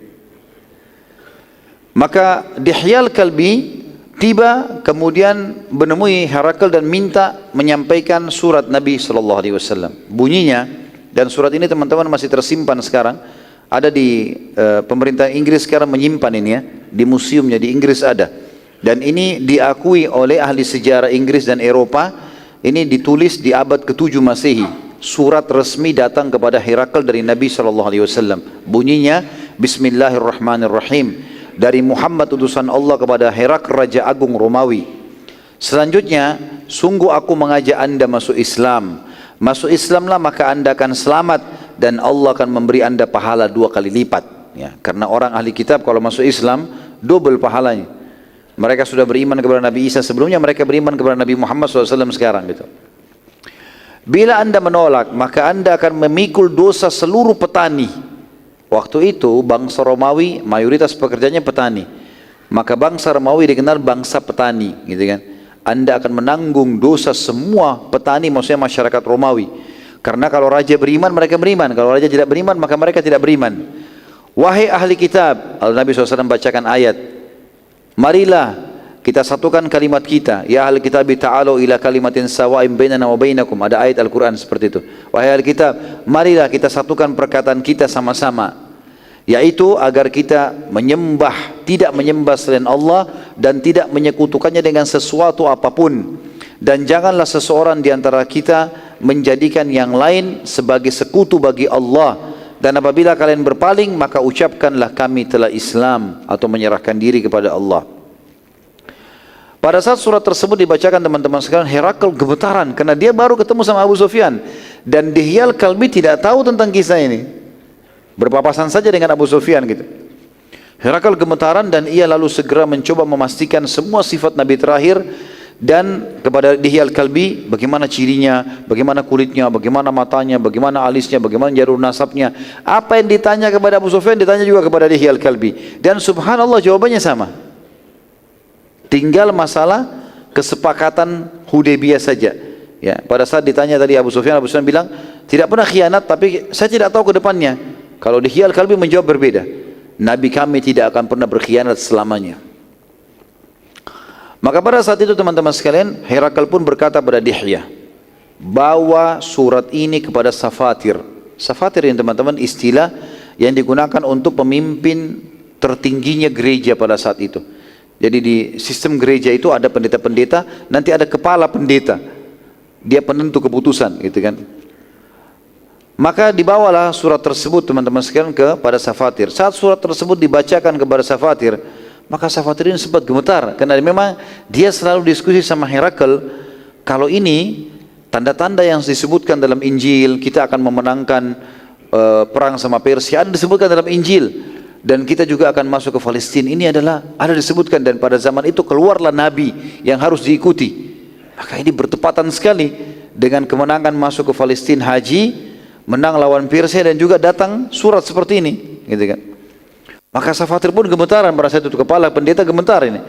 Maka Dihyal Kalbi tiba kemudian menemui Herakl dan minta menyampaikan surat Nabi SAW. Bunyinya, dan surat ini teman-teman masih tersimpan sekarang, ada di pemerintah Inggris sekarang menyimpan ini ya, di museumnya di Inggris ada. Dan ini diakui oleh ahli sejarah Inggris dan Eropa. Ini ditulis di abad ke-7 Masehi. Surat resmi datang kepada Herakl dari Nabi SAW. Bunyinya, Bismillahirrahmanirrahim. Dari Muhammad utusan Allah kepada Herakl Raja Agung Romawi. Selanjutnya, sungguh aku mengajak anda masuk Islam. Masuk Islamlah maka anda akan selamat dan Allah akan memberi anda pahala 2 kali lipat. Ya, karena orang ahli kitab kalau masuk Islam double pahalanya. Mereka sudah beriman kepada Nabi Isa sebelumnya, mereka beriman kepada Nabi Muhammad SAW sekarang gitu. Bila anda menolak maka anda akan memikul dosa seluruh petani. Waktu itu bangsa Romawi mayoritas pekerjanya petani. Maka bangsa Romawi dikenal bangsa petani, gitu kan. Anda akan menanggung dosa semua petani, maksudnya masyarakat Romawi. Karena kalau raja beriman mereka beriman, kalau raja tidak beriman maka mereka tidak beriman. Wahai ahli kitab, Nabi SAW bacakan ayat, marilah kita satukan kalimat kita, ya ahli kitab ta'alu ila kalimatin sawa'in bainana wa bainakum. Ada ayat Al-Quran seperti itu. Wahai ahli kitab, marilah kita satukan perkataan kita sama-sama, yaitu agar kita tidak menyembah selain Allah dan tidak menyekutukannya dengan sesuatu apapun. Dan janganlah seseorang di antara kita menjadikan yang lain sebagai sekutu bagi Allah. Dan apabila kalian berpaling maka ucapkanlah kami telah Islam atau menyerahkan diri kepada Allah. Pada saat surat tersebut dibacakan teman-teman sekalian, Herakl gemetaran karena dia baru ketemu sama Abu Sufyan dan Dihyal Kalbi tidak tahu tentang kisah ini. Berpapasan saja dengan Abu Sufyan gitu. Herakl gemetaran dan ia lalu segera mencoba memastikan semua sifat Nabi terakhir dan kepada Dihyal Kalbi, bagaimana cirinya, bagaimana kulitnya, bagaimana matanya, bagaimana alisnya, bagaimana jalur nasabnya. Apa yang ditanya kepada Abu Sufyan ditanya juga kepada Dihyal Kalbi. Dan subhanallah jawabannya sama. Tinggal masalah kesepakatan Hudaybiyah saja. Ya, pada saat ditanya tadi Abu Sufyan bilang, tidak pernah khianat, tapi saya tidak tahu ke depannya. Kalau Dihya al-Kalbi menjawab berbeda. Nabi kami tidak akan pernah berkhianat selamanya. Maka pada saat itu teman-teman sekalian, Herakl pun berkata pada Dihya, bawa surat ini kepada Safatir. Safatir ini teman-teman istilah yang digunakan untuk pemimpin tertingginya gereja pada saat itu. Jadi di sistem gereja itu ada pendeta-pendeta, nanti ada kepala pendeta. Dia penentu keputusan, gitu kan. Maka dibawalah surat tersebut teman-teman sekalian kepada Safatir. Saat surat tersebut dibacakan kepada Safatir, maka Safatir ini sempat gemetar, karena memang dia selalu diskusi sama Herakl, kalau ini tanda-tanda yang disebutkan dalam Injil, kita akan memenangkan perang sama Persia, ada disebutkan dalam Injil, dan kita juga akan masuk ke Palestina, ini adalah ada disebutkan, dan pada zaman itu keluarlah Nabi yang harus diikuti. Maka ini bertepatan sekali dengan kemenangan masuk ke Palestina haji, menang lawan Persia, dan juga datang surat seperti ini, gitu kan. Maka Safatir pun gemetaran, merasa itu kepala pendeta gemetar ini,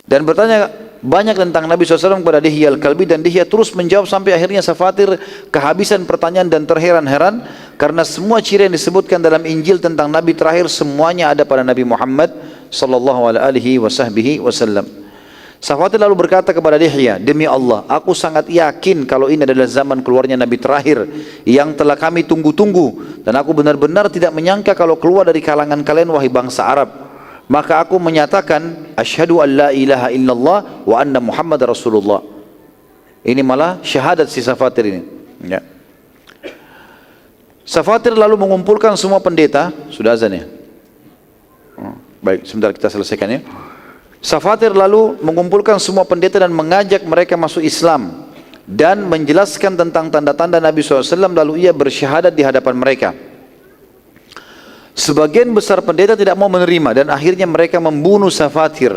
dan bertanya banyak tentang Nabi SAW kepada Dihya al-Kalbi, dan Dihya terus menjawab sampai akhirnya Safatir kehabisan pertanyaan dan terheran-heran, karena semua ciri yang disebutkan dalam Injil tentang Nabi terakhir semuanya ada pada Nabi Muhammad SAW. Safatir lalu berkata kepada Dihya, demi Allah, aku sangat yakin kalau ini adalah zaman keluarnya Nabi terakhir yang telah kami tunggu-tunggu, dan aku benar-benar tidak menyangka kalau keluar dari kalangan kalian wahai bangsa Arab. Maka aku menyatakan asyhadu an la ilaha illallah wa anna Muhammad Rasulullah. Ini malah syahadat si Safatir ini, ya. Safatir lalu mengumpulkan semua pendeta. Sudah azan ya? Baik, sebentar kita selesaikan ya. Safatir lalu mengumpulkan semua pendeta dan mengajak mereka masuk Islam dan menjelaskan tentang tanda-tanda Nabi SAW, lalu ia bersyahadat di hadapan mereka. Sebagian besar pendeta tidak mau menerima, dan akhirnya mereka membunuh Safatir.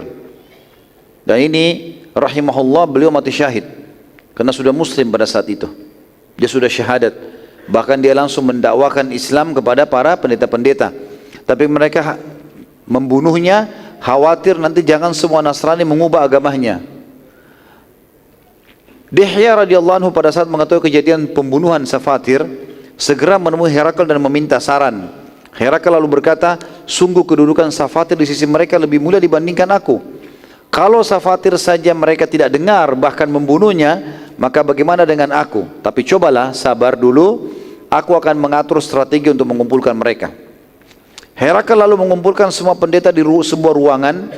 Dan ini rahimahullah, beliau mati syahid karena sudah muslim pada saat itu. Dia sudah syahadat. Bahkan dia langsung mendakwakan Islam kepada para pendeta-pendeta. Tapi mereka membunuhnya, khawatir nanti jangan semua Nasrani mengubah agamanya. Dihya radhiyallahu anhu pada saat mengetahui kejadian pembunuhan Safatir, segera menemui Herakl dan meminta saran. Herakl lalu berkata, sungguh kedudukan Safatir di sisi mereka lebih mulia dibandingkan aku. Kalau Safatir saja mereka tidak dengar bahkan membunuhnya, maka bagaimana dengan aku? Tapi cobalah sabar dulu, aku akan mengatur strategi untuk mengumpulkan mereka. Herakl lalu mengumpulkan semua pendeta di sebuah ruangan,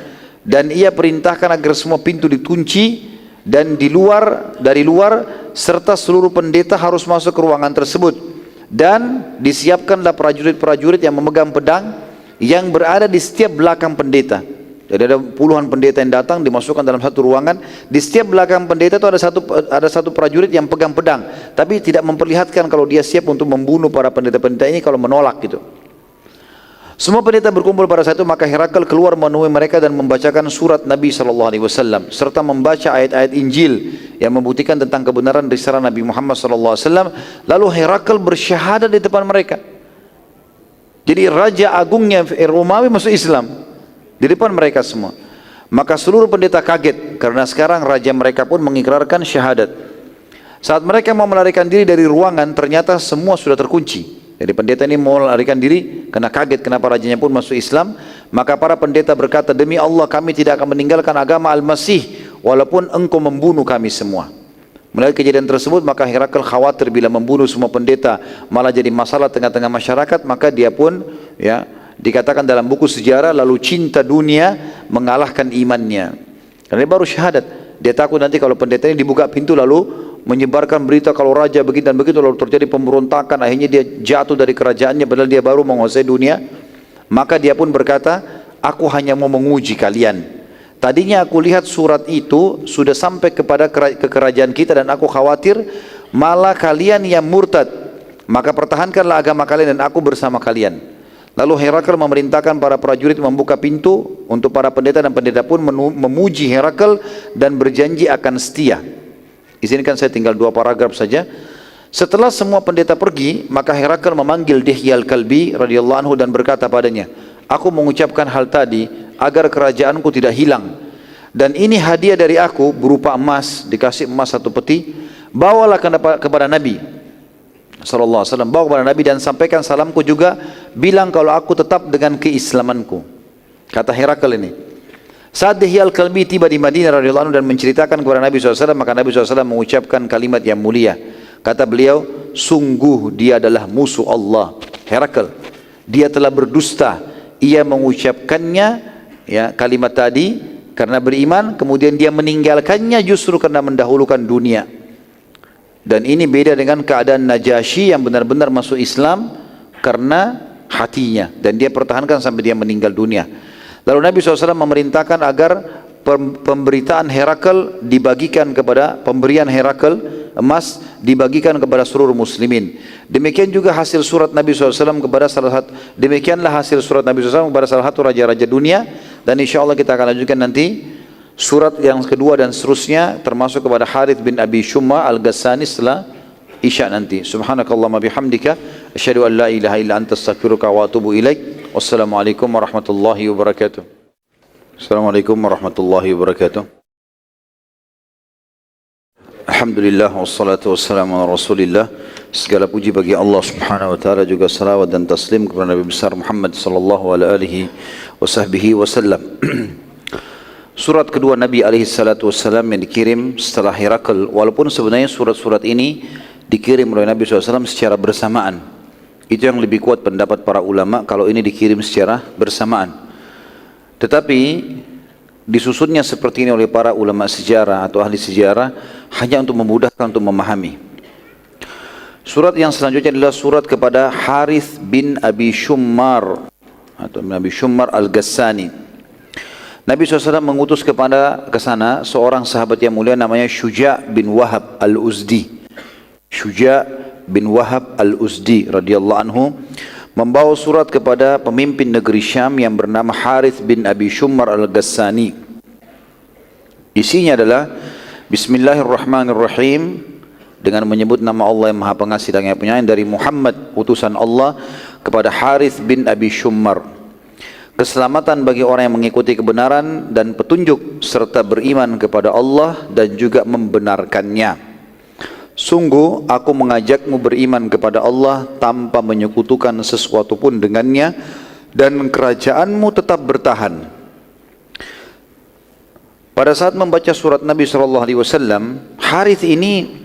dan ia perintahkan agar semua pintu dikunci, dan dari luar serta seluruh pendeta harus masuk ke ruangan tersebut, dan disiapkanlah prajurit-prajurit yang memegang pedang yang berada di setiap belakang pendeta. Jadi ada puluhan pendeta yang datang, dimasukkan dalam satu ruangan. Di setiap belakang pendeta itu ada satu prajurit yang pegang pedang, tapi tidak memperlihatkan kalau dia siap untuk membunuh para pendeta-pendeta ini kalau menolak gitu. Semua pendeta berkumpul pada saat itu, maka Herakl keluar menemui mereka dan membacakan surat Nabi SAW serta membaca ayat-ayat Injil yang membuktikan tentang kebenaran risalah Nabi Muhammad SAW. Lalu Herakl bersyahadat di depan mereka. Jadi raja agungnya Romawi masuk Islam di depan mereka semua. Maka seluruh pendeta kaget karena sekarang raja mereka pun mengikrarkan syahadat. Saat mereka mau melarikan diri dari ruangan, ternyata semua sudah terkunci. Jadi pendeta ini mau melarikan diri karena kaget kenapa rajanya pun masuk Islam. Maka para pendeta berkata, demi Allah kami tidak akan meninggalkan agama Al-Masih walaupun engkau membunuh kami semua. Melihat kejadian tersebut, maka Herakl khawatir bila membunuh semua pendeta malah jadi masalah tengah-tengah masyarakat. Maka dia pun dikatakan dalam buku sejarah, lalu cinta dunia mengalahkan imannya. Karena dia baru syahadat, dia takut nanti kalau pendeta ini dibuka pintu lalu menyebarkan berita kalau raja begitu dan begitu, lalu terjadi pemberontakan, akhirnya dia jatuh dari kerajaannya padahal dia baru menguasai dunia. Maka dia pun berkata, aku hanya mau menguji kalian. Tadinya aku lihat surat itu sudah sampai kepada kerajaan kita dan aku khawatir malah kalian yang murtad. Maka pertahankanlah agama kalian dan aku bersama kalian. Lalu Herakl memerintahkan para prajurit membuka pintu untuk para pendeta, dan pendeta pun memuji Herakl dan berjanji akan setia. Izinkan saya tinggal 2 paragraf saja. Setelah semua pendeta pergi, maka Herakl memanggil Dihya al-Kalbi radhiyallahu anhu dan berkata padanya, aku mengucapkan hal tadi agar kerajaanku tidak hilang. Dan ini hadiah dari aku berupa emas, dikasih emas satu peti, bawalah kepada Nabi sallallahu alaihi wasallam, bawa kepada Nabi dan sampaikan salamku juga, bilang kalau aku tetap dengan keislamanku. Kata Herakl ini. Saat Dihya al-Kalbi tiba di Madinah radhiyallahu anhu dan menceritakan kepada Nabi SAW, maka Nabi SAW mengucapkan kalimat yang mulia. Kata beliau, sungguh dia adalah musuh Allah. Herakl, dia telah berdusta. Ia mengucapkannya, ya, kalimat tadi karena beriman, kemudian dia meninggalkannya justru karena mendahulukan dunia. Dan ini beda dengan keadaan Najasyi yang benar-benar masuk Islam karena hatinya, dan dia pertahankan sampai dia meninggal dunia. Lalu Nabi SAW memerintahkan agar pemberitaan Herakl dibagikan kepada, pemberian Herakl emas dibagikan kepada seluruh muslimin. Demikian juga hasil surat Nabi SAW kepada demikianlah hasil surat Nabi SAW kepada salah satu raja-raja dunia. Dan insya Allah kita akan lanjutkan nanti surat yang kedua dan seterusnya, termasuk kepada Harith bin Abi Shumma al-Ghassani setelah Isya nanti. Subhanakallahumma bihamdika asyhadu an la ilaha illa anta astaghfiruka wa atubu ilaik. Wassalamualaikum warahmatullahi wabarakatuh. Assalamualaikum warahmatullahi wabarakatuh. Alhamdulillah wassalatu wassalamu ala Rasulillah. Segala puji bagi Allah Subhanahu wa taala, juga salawat dan taslim kepada Nabi besar Muhammad sallallahu alaihi wasallam. Surat kedua Nabi alaihi salatu wassalam yang dikirim setelah Herakl, walaupun sebenarnya surat-surat ini dikirim oleh Nabi SAW secara bersamaan. Itu yang lebih kuat pendapat para ulama, kalau ini dikirim secara bersamaan. Tetapi disusunnya seperti ini oleh para ulama sejarah atau ahli sejarah hanya untuk memudahkan untuk memahami. Surat yang selanjutnya adalah surat kepada Harith bin Abi Shummar atau Nabi Shummar al-Ghassani. Nabi SAW mengutus ke sana seorang sahabat yang mulia namanya Syuja' bin Wahab al-Uzdi. Syuja' bin Wahab al-Uzdi radhiyallahu anhu membawa surat kepada pemimpin negeri Syam yang bernama Harith bin Abi Shummar al-Ghassani. Isinya adalah Bismillahirrahmanirrahim, dengan menyebut nama Allah yang Maha Pengasih dan yang Penyayang, dari Muhammad utusan Allah kepada Harith bin Abi Shummar. Keselamatan bagi orang yang mengikuti kebenaran dan petunjuk serta beriman kepada Allah dan juga membenarkannya. Sungguh aku mengajakmu beriman kepada Allah tanpa menyekutukan sesuatu pun dengannya, dan kerajaanmu tetap bertahan. Pada saat membaca surat Nabi SAW, Harith ini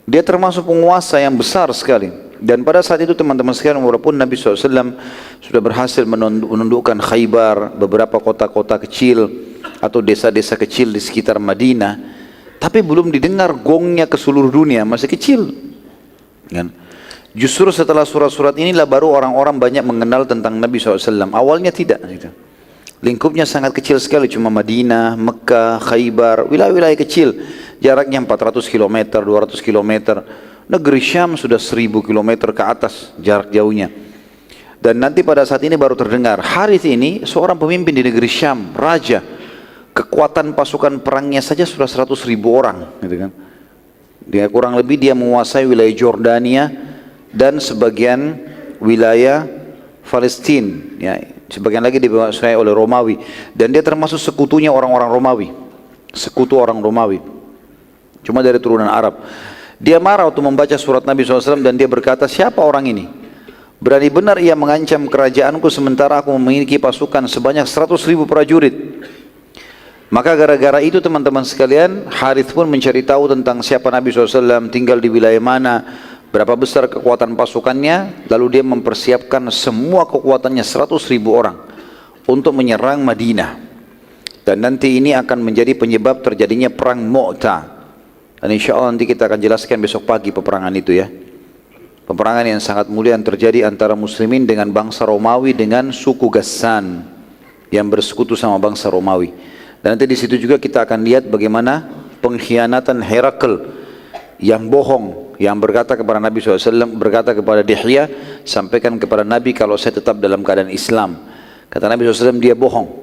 dia termasuk penguasa yang besar sekali. Dan pada saat itu teman-teman sekalian, walaupun Nabi SAW sudah berhasil menundukkan Khaybar, beberapa kota-kota kecil atau desa-desa kecil di sekitar Madinah, tapi belum didengar gongnya ke seluruh dunia, masih kecil. Justru setelah surat-surat inilah baru orang-orang banyak mengenal tentang Nabi SAW. Awalnya tidak. Lingkupnya sangat kecil sekali, cuma Madinah, Mekah, Khaybar, wilayah-wilayah kecil. Jaraknya 400 km, 200 km. Negeri Syam sudah 1000 km ke atas jarak jauhnya. Dan nanti pada saat ini baru terdengar. Harith ini seorang pemimpin di negeri Syam, raja. Kekuatan pasukan perangnya saja sudah 100.000 orang, gitu kan. Dia kurang lebih dia menguasai wilayah Jordania dan sebagian wilayah Palestina, ya, sebagian lagi dikuasai oleh Romawi, dan dia termasuk sekutunya orang-orang Romawi, sekutu orang Romawi, cuma dari turunan Arab. Dia marah waktu membaca surat Nabi SAW dan dia berkata, siapa orang ini? Berani benar ia mengancam kerajaanku sementara aku memiliki pasukan sebanyak 100.000 prajurit. Maka gara-gara itu teman-teman sekalian, Harith pun mencari tahu tentang siapa Nabi SAW, tinggal di wilayah mana, berapa besar kekuatan pasukannya, lalu dia mempersiapkan semua kekuatannya 100.000 orang untuk menyerang Madinah. Dan nanti ini akan menjadi penyebab terjadinya perang Mu'tah. Dan insya Allah nanti kita akan jelaskan besok pagi peperangan itu, ya. Peperangan yang sangat mulia yang terjadi antara muslimin dengan bangsa Romawi dengan suku Ghassan yang bersekutu sama bangsa Romawi. Dan nanti di situ juga kita akan lihat bagaimana pengkhianatan Herakl yang bohong, yang berkata kepada Nabi SAW, berkata kepada Dihya, sampaikan kepada Nabi kalau saya tetap dalam keadaan Islam. Kata Nabi SAW, dia bohong,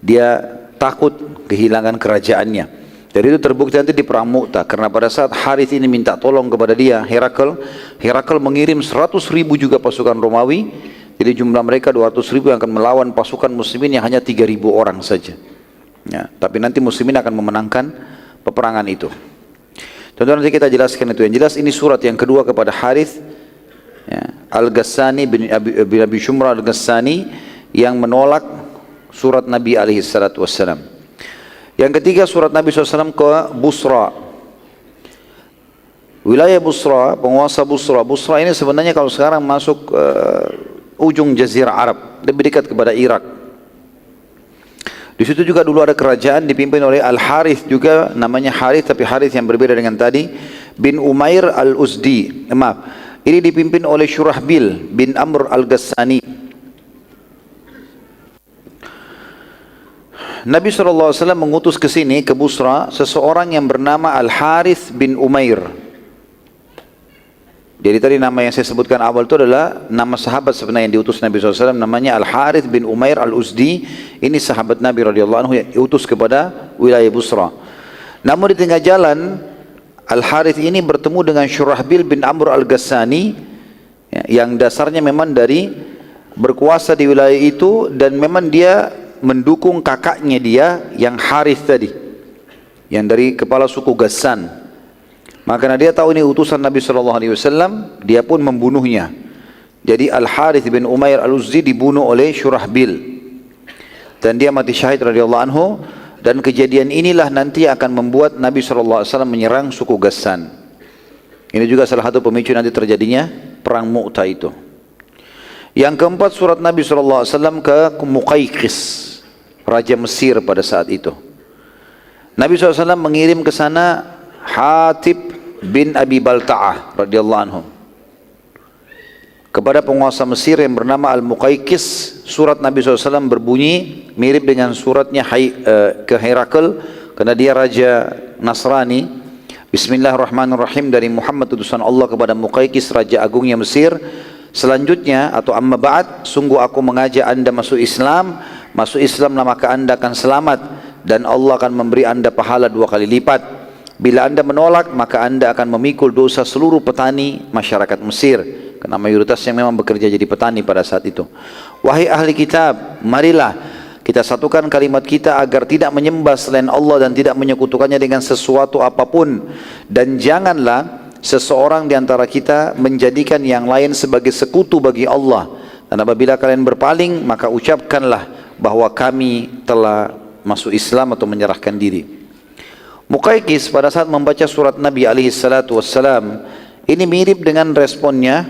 dia takut kehilangan kerajaannya. Dari itu terbukti nanti di perang Mu'tah, karena pada saat Harith ini minta tolong kepada dia, Herakl mengirim 100.000 juga pasukan Romawi. Jadi jumlah mereka 200.000 yang akan melawan pasukan muslimin yang hanya 3.000 orang saja. Ya, tapi nanti muslimin akan memenangkan peperangan itu. Tentu nanti kita jelaskan itu. Yang jelas ini surat yang kedua kepada Harith ya, Al-Ghassani bin Abi Shumra Al-Ghassani yang menolak surat Nabi alaihi salatu wassalam. Yang ketiga surat Nabi SAW ke Busra. Wilayah Busra, penguasa Busra. Busra ini sebenarnya kalau sekarang masuk ujung Jazirah Arab, lebih dekat kepada Irak. Di situ juga dulu ada kerajaan dipimpin oleh Al-Harith juga, namanya Harith tapi Harith yang berbeda dengan tadi, bin Umair Al-Uzdi. Maaf, ini dipimpin oleh Shurahbil bin Amr Al-Ghassani. Nabi SAW mengutus ke sini, ke Busra, seseorang yang bernama Al-Harith bin Umair. Jadi tadi nama yang saya sebutkan awal itu adalah nama sahabat sebenarnya yang diutus Nabi SAW, namanya Al-Harith bin Umair Al-Uzdi. Ini sahabat Nabi radhiyallahu anhu yang diutus kepada wilayah Busra. Namun di tengah jalan, Al-Harith ini bertemu dengan Shurahbil bin Amr Al-Ghassani yang dasarnya memang dari berkuasa di wilayah itu, dan memang dia mendukung kakaknya dia yang Harith tadi, yang dari kepala suku Ghassan. Maka karena dia tahu ini utusan Nabi SAW, dia pun membunuhnya. Jadi Al-Harith bin Umair Al-Uzdi dibunuh oleh Shurahbil, dan dia mati syahid radhiyallahu anhu. Dan kejadian inilah nanti akan membuat Nabi SAW menyerang suku Ghassan. Ini juga salah satu pemicu nanti terjadinya perang Mu'tah itu. Yang keempat surat Nabi SAW ke Muqayqis, raja Mesir pada saat itu. Nabi SAW mengirim ke sana Hatib bin Abi Balta'ah radhiyallahu anhu kepada penguasa Mesir yang bernama Al-Muqayqis. Surat Nabi SAW berbunyi mirip dengan suratnya ke Herakl, karena dia raja Nasrani. Bismillahirrahmanirrahim, dari Muhammad utusan Allah kepada Muqayqis, raja agungnya Mesir. Selanjutnya atau amma ba'd, sungguh aku mengajak anda masuk Islam. Masuk Islamlah maka anda akan selamat, dan Allah akan memberi anda pahala 2 kali lipat. Bila anda menolak, maka anda akan memikul dosa seluruh petani masyarakat Mesir, karena mayoritasnya memang bekerja jadi petani pada saat itu. Wahai ahli kitab, marilah kita satukan kalimat kita agar tidak menyembah selain Allah dan tidak menyekutukannya dengan sesuatu apapun. Dan janganlah seseorang di antara kita menjadikan yang lain sebagai sekutu bagi Allah. Dan apabila kalian berpaling, maka ucapkanlah bahwa kami telah masuk Islam atau menyerahkan diri. Muqayqis pada saat membaca surat Nabi alaihi salatu wassalam, ini mirip dengan responnya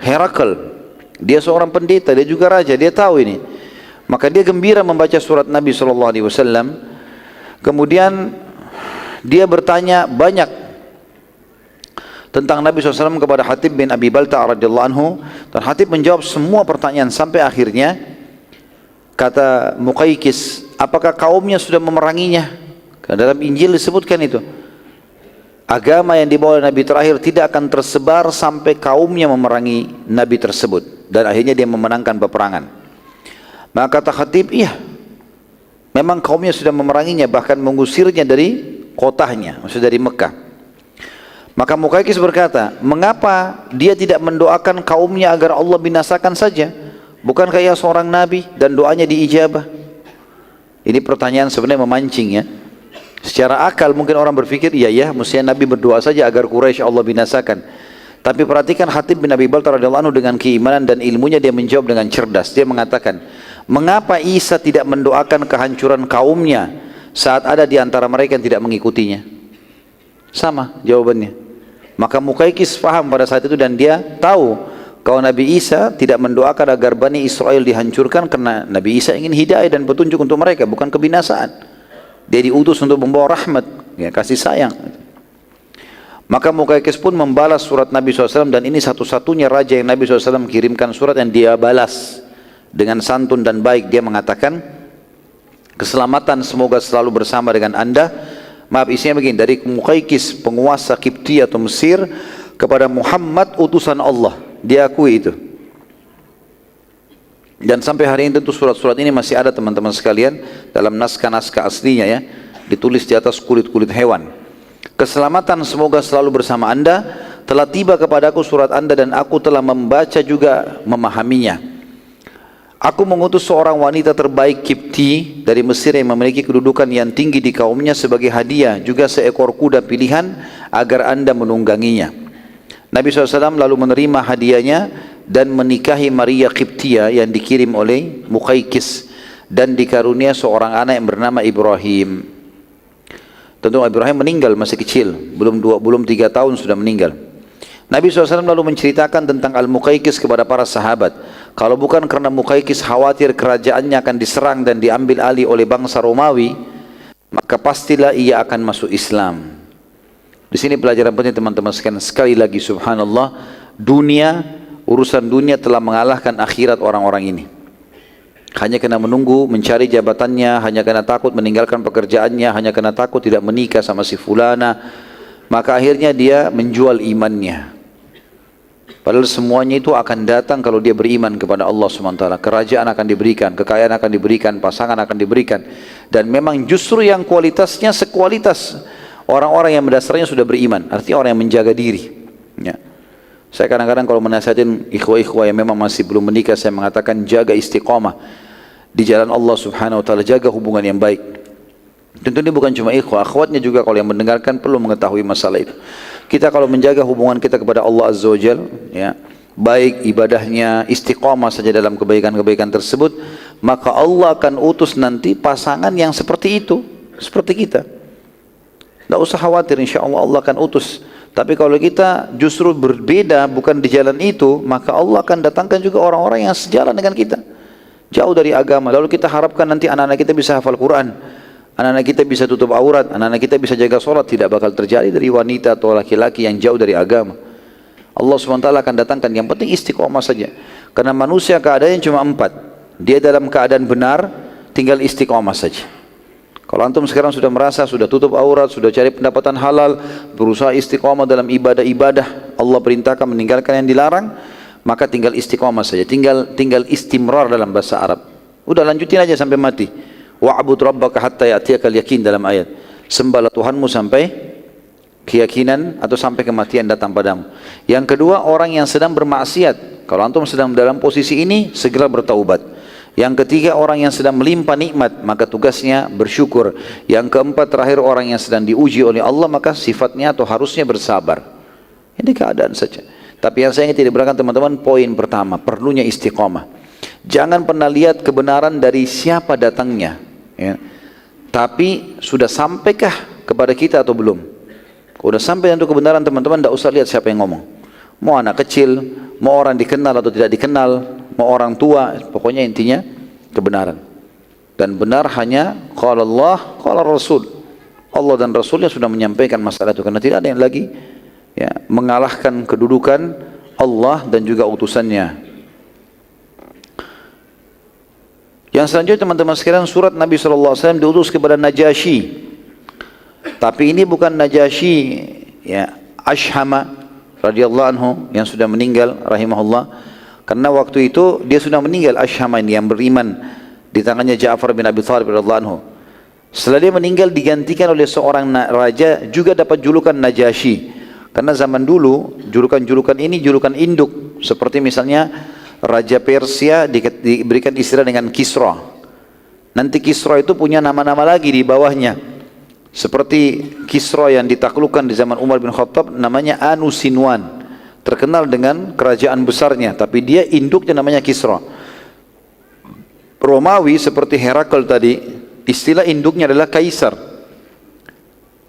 Herakl. Dia seorang pendeta, dia juga raja, dia tahu ini. Maka dia gembira membaca surat Nabi SAW. Kemudian dia bertanya banyak tentang Nabi SAW kepada Hatib bin Abi Balta'ah radhiyallahu anhu, dan Hatib menjawab semua pertanyaan sampai akhirnya kata Muqayqis, apakah kaumnya sudah memeranginya? Karena dalam Injil disebutkan itu, agama yang dibawa Nabi terakhir tidak akan tersebar sampai kaumnya memerangi Nabi tersebut. Dan akhirnya dia memenangkan peperangan. Maka kata Khatib, iya, memang kaumnya sudah memeranginya, bahkan mengusirnya dari kotanya, maksud dari Mekah. Maka Muqayqis berkata, mengapa dia tidak mendoakan kaumnya agar Allah binasakan saja? Bukankah ia seorang nabi dan doanya diijabah? Ini pertanyaan sebenarnya memancing ya. Secara akal mungkin orang berpikir, iya ya, mestinya Nabi berdoa saja agar Quraisy Allah binasakan. Tapi perhatikan Hatib bin Abi Balta'ah radhiyallahu anhu dengan keimanan dan ilmunya, dia menjawab dengan cerdas. Dia mengatakan, mengapa Isa tidak mendoakan kehancuran kaumnya saat ada di antara mereka yang tidak mengikutinya? Sama jawabannya. Maka Muqayqis paham pada saat itu, dan dia tahu kalau Nabi Isa tidak mendoakan agar Bani Israel dihancurkan, karena Nabi Isa ingin hidayah dan petunjuk untuk mereka, bukan kebinasaan. Dia diutus untuk membawa rahmat, ya, kasih sayang. Maka Muqayqis pun membalas surat Nabi SAW, dan ini satu-satunya raja yang Nabi SAW kirimkan surat yang dia balas dengan santun dan baik. Dia mengatakan, keselamatan semoga selalu bersama dengan anda. Maaf, isinya begini, dari Muqayqis penguasa Kipti atau Mesir kepada Muhammad utusan Allah. Dia akui itu. Dan sampai hari ini tentu surat-surat ini masih ada teman-teman sekalian dalam naskah-naskah aslinya ya, ditulis di atas kulit-kulit hewan. Keselamatan semoga selalu bersama anda, telah tiba kepadaku surat anda dan aku telah membaca juga memahaminya. Aku mengutus seorang wanita terbaik Kipti dari Mesir yang memiliki kedudukan yang tinggi di kaumnya sebagai hadiah, juga seekor kuda pilihan agar anda menungganginya. Nabi SAW lalu menerima hadiahnya dan menikahi Maria Kiptia yang dikirim oleh Muqaykis, dan dikarunia seorang anak yang bernama Ibrahim. Tentu Ibrahim meninggal masih kecil, belum 3 tahun sudah meninggal. Nabi SAW lalu menceritakan tentang Al-Muqaykis kepada para sahabat. Kalau bukan karena Muqaykis khawatir kerajaannya akan diserang dan diambil alih oleh bangsa Romawi, maka pastilah ia akan masuk Islam. Di sini pelajaran penting teman-teman sekalian. Sekali lagi subhanallah, urusan dunia telah mengalahkan akhirat orang-orang ini. Hanya karena menunggu mencari jabatannya, hanya karena takut meninggalkan pekerjaannya, hanya karena takut tidak menikah sama si fulana, maka akhirnya dia menjual imannya. Padahal semuanya itu akan datang kalau dia beriman kepada Allah SWT. Kerajaan akan diberikan, kekayaan akan diberikan, pasangan akan diberikan. Dan memang justru yang kualitasnya sekualitas orang-orang yang mendasarnya sudah beriman. Artinya orang yang menjaga diri. Ya. Saya kadang-kadang kalau menasihatin ikhwah-ikhwah yang memang masih belum menikah, saya mengatakan jaga istiqamah di jalan Allah Subhanahu Wa Taala, jaga hubungan yang baik. Tentu ini bukan cuma ikhwah, akhwatnya juga kalau yang mendengarkan perlu mengetahui masalah itu. Kita kalau menjaga hubungan kita kepada Allah Azza wa Jal, ya, baik ibadahnya, istiqamah saja dalam kebaikan-kebaikan tersebut, maka Allah akan utus nanti pasangan yang seperti itu, seperti kita. Tidak usah khawatir, insya Allah Allah akan utus. Tapi kalau kita justru berbeda, bukan di jalan itu, maka Allah akan datangkan juga orang-orang yang sejalan dengan kita, jauh dari agama. Lalu kita harapkan nanti anak-anak kita bisa hafal Quran, anak-anak kita bisa tutup aurat, anak-anak kita bisa jaga sholat. Tidak bakal terjadi dari wanita atau laki-laki yang jauh dari agama. Allah SWT akan datangkan, yang penting istiqomah saja. Karena manusia keadaannya cuma 4. Dia dalam keadaan benar, tinggal istiqomah saja. Kalau antum sekarang sudah merasa, sudah tutup aurat, sudah cari pendapatan halal, berusaha istiqomah dalam ibadah-ibadah, Allah perintahkan meninggalkan yang dilarang, maka tinggal istiqomah saja. Tinggal istimrar dalam bahasa Arab. Udah lanjutin aja sampai mati. Wa'bud rabbaka hatta ya'tiyakal yakin dalam ayat. Sembahlah Tuhanmu sampai keyakinan atau sampai kematian datang padamu. Yang kedua, orang yang sedang bermaksiat. Kalau antum sedang dalam posisi ini, segera bertaubat. Yang ketiga, orang yang sedang melimpah nikmat, maka tugasnya bersyukur. Yang keempat, terakhir, orang yang sedang diuji oleh Allah, maka sifatnya atau harusnya bersabar. Ini keadaan saja. Tapi yang saya ingin tidak berikan teman-teman, poin pertama, perlunya istiqomah. Jangan pernah lihat kebenaran dari siapa datangnya, ya. Tapi sudah sampaikah kepada kita atau belum? Kalau sudah sampai untuk kebenaran teman-teman, tidak usah lihat siapa yang ngomong. Mau anak kecil, mau orang dikenal atau tidak dikenal, mau orang tua, pokoknya intinya kebenaran. Dan benar hanya qala Allah, qala Rasul. Allah dan Rasulnya sudah menyampaikan masalah itu, karena tidak ada yang lagi, ya, mengalahkan kedudukan Allah dan juga utusannya. Yang selanjutnya teman-teman sekalian, surat Nabi SAW diutus kepada Najasyi. Tapi ini bukan Najasyi, ya, Ashhama radhiyallahu anhu yang sudah meninggal rahimahullah. Karena waktu itu dia sudah meninggal, Ashhama ini yang beriman di tangannya Ja'far bin Abi Thalib radhiyallahu anhu. Setelah dia meninggal digantikan oleh seorang raja, juga dapat julukan Najasyi. Karena zaman dulu julukan-julukan ini julukan induk. Seperti misalnya Raja Persia diberikan istilah dengan Kisra. Nanti Kisra itu punya nama-nama lagi di bawahnya. Seperti Kisra yang ditaklukkan di zaman Umar bin Khattab, namanya Anusinwan, terkenal dengan kerajaan besarnya, tapi dia induknya namanya Kisra. Romawi seperti Herakl tadi, istilah induknya adalah Kaisar.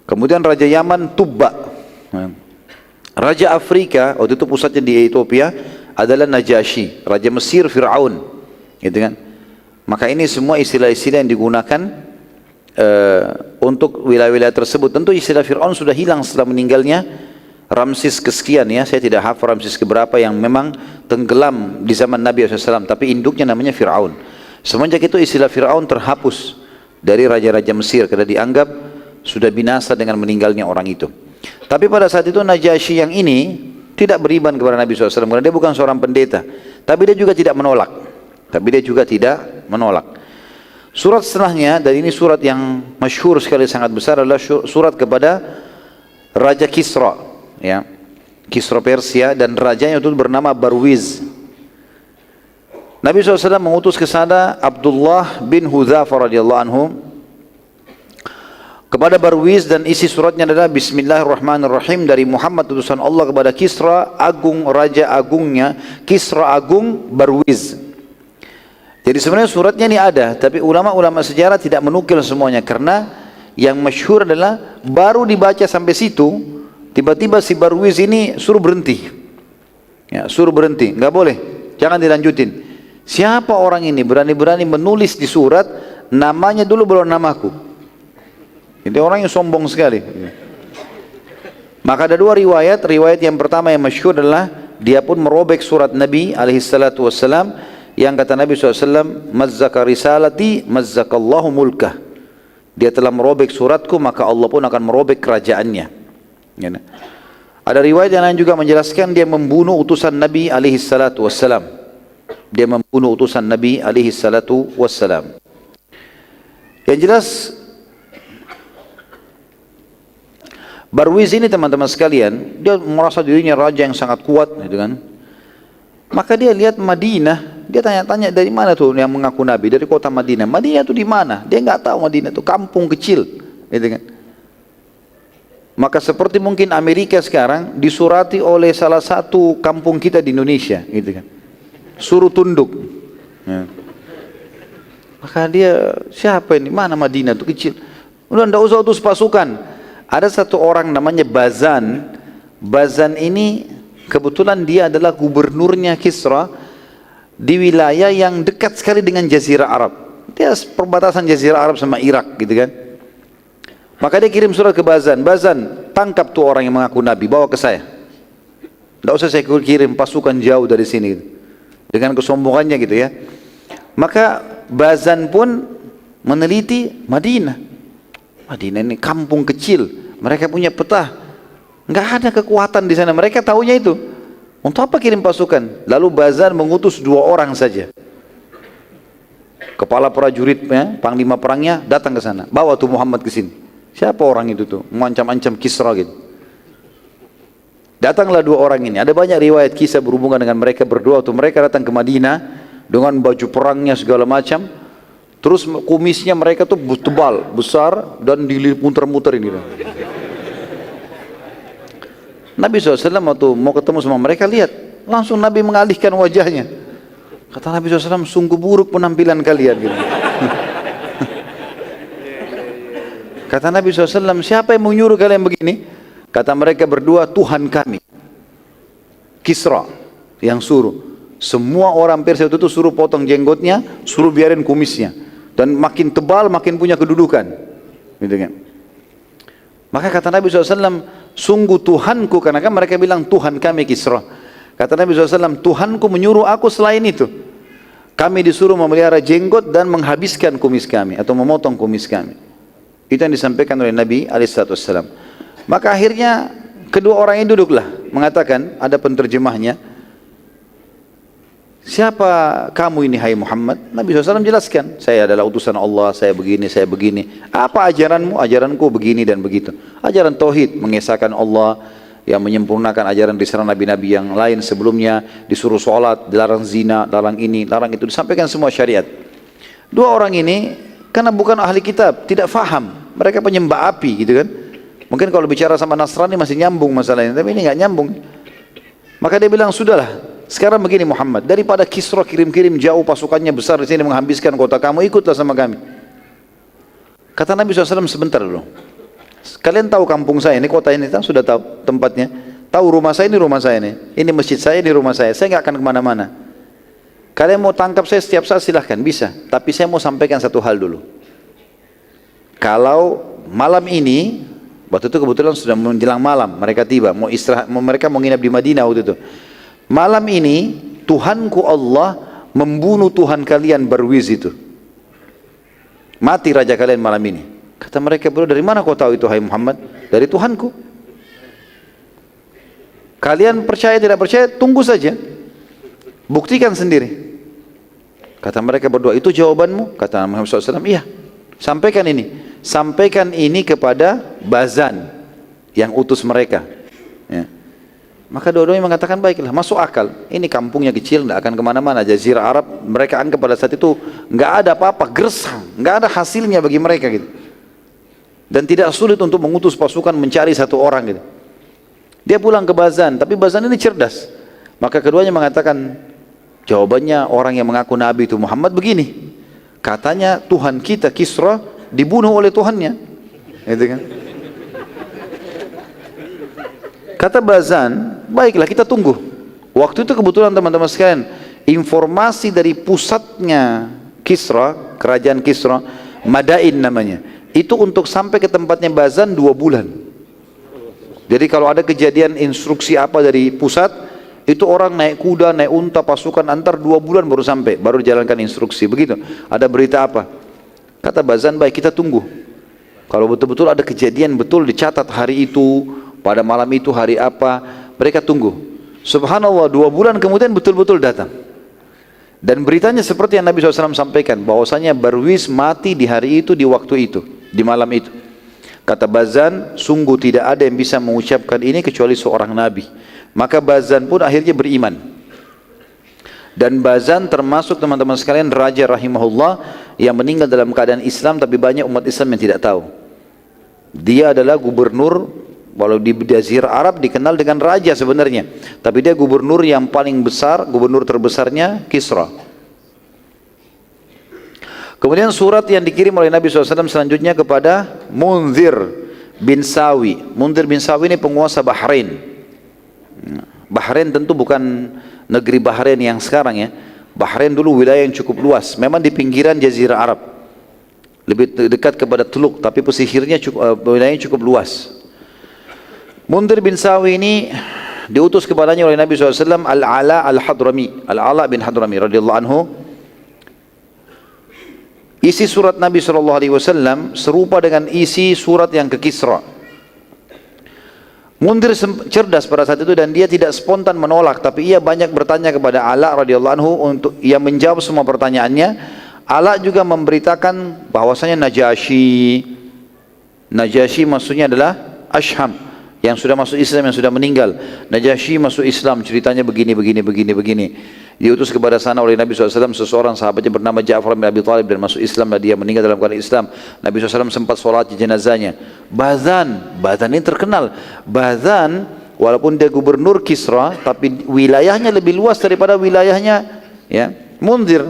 Kemudian Raja Yaman Tubba. Raja Afrika waktu itu pusatnya di Ethiopia adalah Najasyi. Raja Mesir Fir'aun, gitu kan? Maka ini semua istilah-istilah yang digunakan untuk wilayah-wilayah tersebut. Tentu istilah Fir'aun sudah hilang setelah meninggalnya Ramses kesekian, ya, saya tidak hafal Ramses keberapa yang memang tenggelam di zaman Nabi SAW, tapi induknya namanya Fir'aun. Semenjak itu istilah Fir'aun terhapus dari raja-raja Mesir karena dianggap sudah binasa dengan meninggalnya orang itu. Tapi pada saat itu Najasyi yang ini tidak beriman kepada Nabi SAW karena dia bukan seorang pendeta, tapi dia juga tidak menolak. Surat setelahnya, dan ini surat yang masyhur sekali, sangat besar, adalah surat kepada Raja Kisra, ya, Kisra Persia, dan rajanya itu bernama Barwiz. Nabi SAW mengutus ke sana Abdullah bin Hudzafah radhiyallahu anhu kepada Barwiz, dan isi suratnya adalah Bismillahirrahmanirrahim dari Muhammad utusan Allah kepada Kisra agung, raja agungnya Kisra agung Barwiz. Jadi sebenarnya suratnya ini ada, tapi ulama-ulama sejarah tidak menukil semuanya, karena yang masyhur adalah baru dibaca sampai situ, tiba-tiba si Barwiz ini suruh berhenti. Ya, suruh berhenti, nggak boleh, jangan dilanjutin. Siapa orang ini berani-berani menulis di surat namanya dulu belum namaku? Ini orang yang sombong sekali. Maka ada dua riwayat. Riwayat yang pertama yang masyhur adalah dia pun merobek surat Nabi alaihissalatu wassalam, yang kata Nabi SAW, mazzaka risalati mazzakallahu mulkah. Dia telah merobek suratku, maka Allah pun akan merobek kerajaannya. Ada riwayat yang lain juga menjelaskan dia membunuh utusan Nabi alaihissalatu wassalam. Dia membunuh utusan Nabi alaihi salatu wassalam. Yang jelas Barwiz ini teman-teman sekalian, dia merasa dirinya raja yang sangat kuat, gitu kan. Maka dia lihat Madinah, dia tanya-tanya dari mana tuh yang mengaku Nabi, dari kota Madinah. Madinah itu di mana? Dia nggak tahu Madinah itu kampung kecil, gitu kan. Maka seperti mungkin Amerika sekarang disurati oleh salah satu kampung kita di Indonesia, gitu kan. Suruh tunduk. Ya. Maka dia, siapa ini? Mana Madinah itu kecil. Udah tidak usah utus pasukan. Ada satu orang namanya Bazan. Bazan ini kebetulan dia adalah gubernurnya Kisra di wilayah yang dekat sekali dengan Jazirah Arab. Dia perbatasan Jazirah Arab sama Irak, gitu kan. Maka dia kirim surat ke Bazan. Bazan, tangkap tuh orang yang mengaku Nabi, bawa ke saya. Tidak usah saya kirim pasukan jauh dari sini, gitu. Dengan kesombongannya gitu ya. Maka Bazan pun meneliti Madinah. Madinah ini kampung kecil, mereka punya peta, nggak ada kekuatan di sana. Mereka tahunya itu. Untuk apa kirim pasukan? Lalu Bazan mengutus 2 orang saja. Kepala prajuritnya, panglima perangnya datang ke sana. Bawa tuh Muhammad ke sini. Siapa orang itu tuh? Mengancam-ancam Kisra gitu. Datanglah 2 orang ini. Ada banyak riwayat kisah berhubungan dengan mereka berdua. Waktu mereka datang ke Madinah dengan baju perangnya segala macam, terus kumisnya mereka tuh tebal, besar, dan dimuter-muter ini. Nabi SAW waktu mau ketemu sama mereka, lihat, langsung Nabi mengalihkan wajahnya. Kata Nabi SAW, sungguh buruk penampilan kalian. Gitu. Kata Nabi SAW, siapa yang menyuruh kalian begini? Kata mereka berdua, Tuhan kami, Kisra yang suruh. Semua orang Persia itu suruh potong jenggotnya, suruh biarin kumisnya, dan makin tebal makin punya kedudukan, gitu kan. Maka kata Nabi SAW, sungguh Tuhanku, karena kan mereka bilang Tuhan kami Kisra. Kata Nabi SAW, Tuhanku menyuruh aku selain itu. Kami disuruh memelihara jenggot dan menghabiskan kumis kami, atau memotong kumis kami. Itu yang disampaikan oleh Nabi SAW. Maka akhirnya kedua orang ini duduklah, mengatakan, ada penterjemahnya, siapa kamu ini hai Muhammad? Nabi SAW jelaskan, saya adalah utusan Allah, saya begini, saya begini. Apa ajaranmu? Ajaranku begini dan begitu. Ajaran tauhid, mengesahkan Allah, yang menyempurnakan ajaran risalah nabi-nabi yang lain sebelumnya, disuruh sholat, dilarang zina, larang ini, larang itu, disampaikan semua syariat. 2 orang ini karena bukan ahli kitab, tidak faham, mereka penyembah api, gitu kan. Mungkin kalau bicara sama Nasrani masih nyambung masalahnya, tapi ini nggak nyambung. Maka dia bilang, sudahlah, sekarang begini Muhammad, daripada Kisra kirim-kirim jauh pasukannya besar di sini menghabiskan kota kamu, ikutlah sama kami. Kata Nabi SAW, sebentar dulu. Kalian tahu kampung saya, ini kota ini, sudah tahu tempatnya. Tahu rumah saya, ini masjid saya, ini rumah saya nggak akan kemana-mana. Kalian mau tangkap saya setiap saat silahkan, bisa. Tapi saya mau sampaikan satu hal dulu. Kalau malam ini, waktu itu kebetulan sudah menjelang malam, mereka tiba, mau istirahat, mereka mau nginap di Madinah waktu itu. Malam ini, Tuhanku Allah membunuh Tuhan kalian Barwiz itu. Mati raja kalian malam ini. Kata mereka, bro, dari mana kau tahu itu hai Muhammad? Dari Tuhanku. Kalian percaya tidak percaya, tunggu saja. Buktikan sendiri. Kata mereka berdua, itu jawabanmu? Kata Muhammad SAW, iya. Sampaikan ini. Sampaikan ini kepada Bazan yang utus mereka. Ya. Maka dua-duanya mengatakan baiklah, masuk akal. Ini kampungnya kecil, tidak akan kemana-mana. Jazirah Arab, mereka anggap pada saat itu nggak ada apa-apa, gersang, nggak ada hasilnya bagi mereka gitu. Dan tidak sulit untuk mengutus pasukan mencari satu orang gitu. Dia pulang ke Bazan, tapi Bazan ini cerdas. Maka keduanya mengatakan, jawabannya orang yang mengaku Nabi itu Muhammad begini. Katanya Tuhan kita Kisra dibunuh oleh Tuhannya. Gitu kan? Kata Bazan, baiklah kita tunggu. Waktu itu kebetulan teman-teman sekalian, informasi dari pusatnya Kisra, kerajaan Kisra, Madain namanya, itu untuk sampai ke tempatnya Bazan 2 bulan. Jadi kalau ada kejadian instruksi apa dari pusat, itu orang naik kuda, naik unta, pasukan antar 2 bulan baru sampai, baru dijalankan instruksi. Begitu. Ada berita apa? Kata Bazan, baik kita tunggu. Kalau betul-betul ada kejadian betul dicatat hari itu, pada malam itu hari apa, mereka tunggu. Subhanallah, 2 bulan kemudian betul-betul datang. Dan beritanya seperti yang Nabi SAW sampaikan, bahwasanya Barwis mati di hari itu, di waktu itu, di malam itu. Kata Bazan, sungguh tidak ada yang bisa mengucapkan ini kecuali seorang Nabi. Maka Bazan pun akhirnya beriman. Dan Bazan termasuk teman-teman sekalian raja rahimahullah yang meninggal dalam keadaan Islam, tapi banyak umat Islam yang tidak tahu. Dia adalah gubernur, walau di Jazirah Arab dikenal dengan raja sebenarnya, tapi dia gubernur yang paling besar, gubernur terbesarnya Kisra. Kemudian surat yang dikirim oleh Nabi SAW selanjutnya kepada Munzir bin Sawi. Munzir bin Sawi ini penguasa Bahrain. Bahrain tentu bukan negeri Bahrain yang sekarang ya. Bahrain dulu wilayah yang cukup luas, memang di pinggiran Jazirah Arab, lebih dekat kepada Teluk, tapi pesisirnya wilayahnya cukup luas. Munzir bin Sawi ini diutus kepadanya oleh Nabi SAW Al-Ala Al-Hadrami, Al-Ala bin Hadrami radhiyallahu anhu. Isi surat Nabi SAW serupa dengan isi surat yang ke Kisra. Munzir cerdas pada saat itu dan dia tidak spontan menolak, tapi ia banyak bertanya kepada Ala radhiyallahu anhu untuk ia menjawab semua pertanyaannya. Ala juga memberitakan bahwasanya Najasyi maksudnya adalah Ashham, yang sudah masuk Islam, yang sudah meninggal. Najasyi masuk Islam, ceritanya begini. Diutus kepada sana oleh Nabi SAW seseorang sahabatnya bernama Ja'far bin Abi Thalib dan masuk Islam, dan dia meninggal dalam keadaan Islam. Nabi SAW sempat sholat di jenazahnya. Bazan ini terkenal. Bazan walaupun dia gubernur Kisra, tapi wilayahnya lebih luas daripada wilayahnya ya Munzir.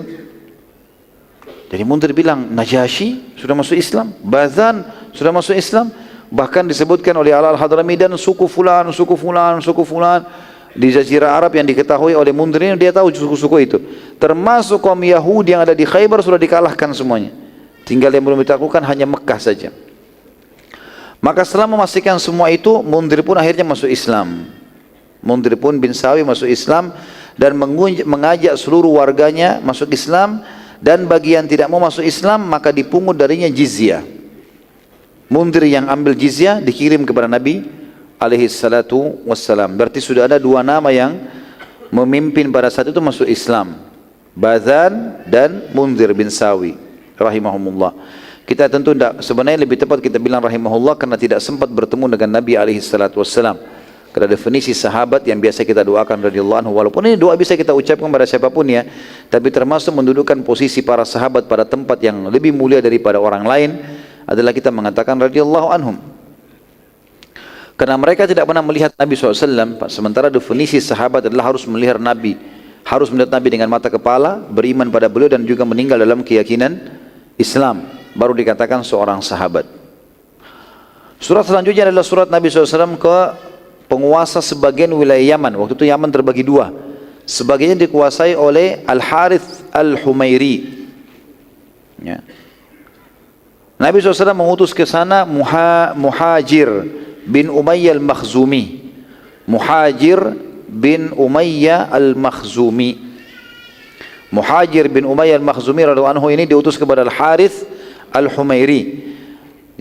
Jadi Munzir bilang, Najasyi sudah masuk Islam, Bazan sudah masuk Islam. Bahkan disebutkan oleh Al-Hadrami dan suku fulan di Jazirah Arab yang diketahui oleh Munzir ini, dia tahu suku-suku itu. Termasuk kaum Yahudi yang ada di Khaybar sudah dikalahkan semuanya. Tinggal yang belum ditaklukkan hanya Mekah saja. Maka setelah memastikan semua itu, Munzir pun akhirnya masuk Islam. Munzir pun bin Sawi masuk Islam dan mengajak seluruh warganya masuk Islam, dan bagi yang tidak mau masuk Islam maka dipungut darinya jizyah. Munzir yang ambil jizyah dikirim kepada Nabi alaihi salatu wassalam. Berarti sudah ada 2 nama yang memimpin pada saat itu masuk Islam, Bazan dan Munzir bin Sawi rahimahumullah. Kita tentu tidak, sebenarnya lebih tepat kita bilang rahimahullah karena tidak sempat bertemu dengan Nabi alaihi salatu wassalam. Karena definisi sahabat yang biasa kita doakan radhiyallahu anhu, walaupun ini doa bisa kita ucapkan pada siapapun ya, tapi termasuk mendudukkan posisi para sahabat pada tempat yang lebih mulia daripada orang lain adalah kita mengatakan radhiyallahu anhum. Karena mereka tidak pernah melihat Nabi SAW, sementara definisi sahabat adalah harus melihat Nabi dengan mata kepala, beriman pada beliau dan juga meninggal dalam keyakinan Islam, baru dikatakan seorang sahabat. Surat selanjutnya adalah surat Nabi SAW ke penguasa sebagian wilayah Yaman. Waktu itu Yaman terbagi 2, sebagiannya dikuasai oleh Al-Harith Al-Humairi ya. Nabi SAW mengutus ke sana Muhajir bin Umayyah Al-Makhzumi. Muhajir bin Umayyah Al-Makhzumi. Muhajir bin Umayyah Al-Makhzumi radhiyallahu anhu ini diutus kepada Al-Harith Al-Humairi.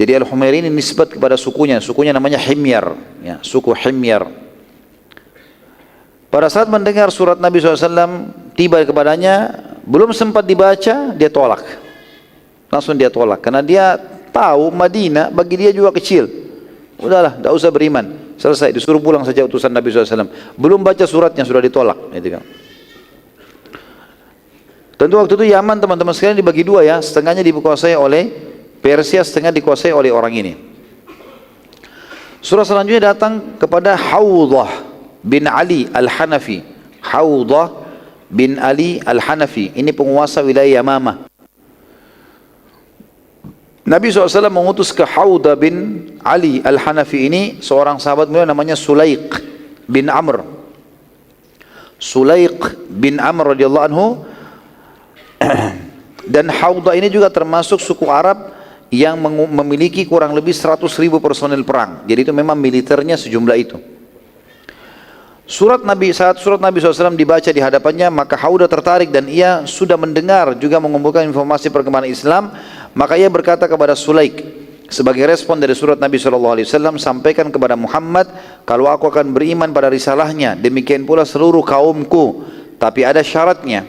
Jadi Al-Humairi ini nisbat kepada sukunya namanya Himyar ya, suku Himyar. Pada saat mendengar surat Nabi SAW tiba kepadanya, belum sempat dibaca dia tolak. Langsung dia tolak karena dia tahu Madinah bagi dia juga kecil. Udahlah, tidak usah beriman. selesai, disuruh pulang saja utusan Nabi SAW. Belum baca suratnya sudah ditolak. Gitu kan. Tentu waktu itu Yaman teman-teman sekalian dibagi dua ya, setengahnya dikuasai oleh Persia, setengah dikuasai oleh orang ini. Surah selanjutnya datang kepada Hawdah bin Ali Al-Hanafi. Hawdah bin Ali Al-Hanafi, ini penguasa wilayah Yamamah. Nabi SAW mengutus ke Hawdah bin Ali Al-Hanafi ini seorang sahabat beliau namanya Sulaiq bin Amr. Sulaiq bin Amr radhiyallahu anhu. Dan Hawdah ini juga termasuk suku Arab yang memiliki kurang lebih 100.000 personil perang. Jadi itu memang militernya sejumlah itu. Saat surat Nabi SAW dibaca di hadapannya, maka Hawdah tertarik dan ia sudah mendengar juga mengumpulkan informasi perkembangan Islam. Maka ia berkata kepada Sulaiq, sebagai respon dari surat Nabi SAW, sampaikan kepada Muhammad kalau aku akan beriman pada risalahnya, demikian pula seluruh kaumku, tapi ada syaratnya.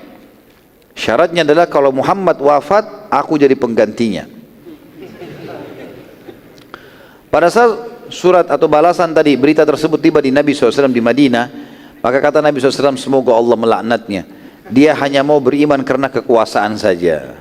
Syaratnya adalah kalau Muhammad wafat, aku jadi penggantinya. Pada saat surat atau balasan tadi, berita tersebut tiba di Nabi SAW di Madinah, maka kata Nabi SAW, semoga Allah melaknatnya. Dia hanya mau beriman karena kekuasaan saja.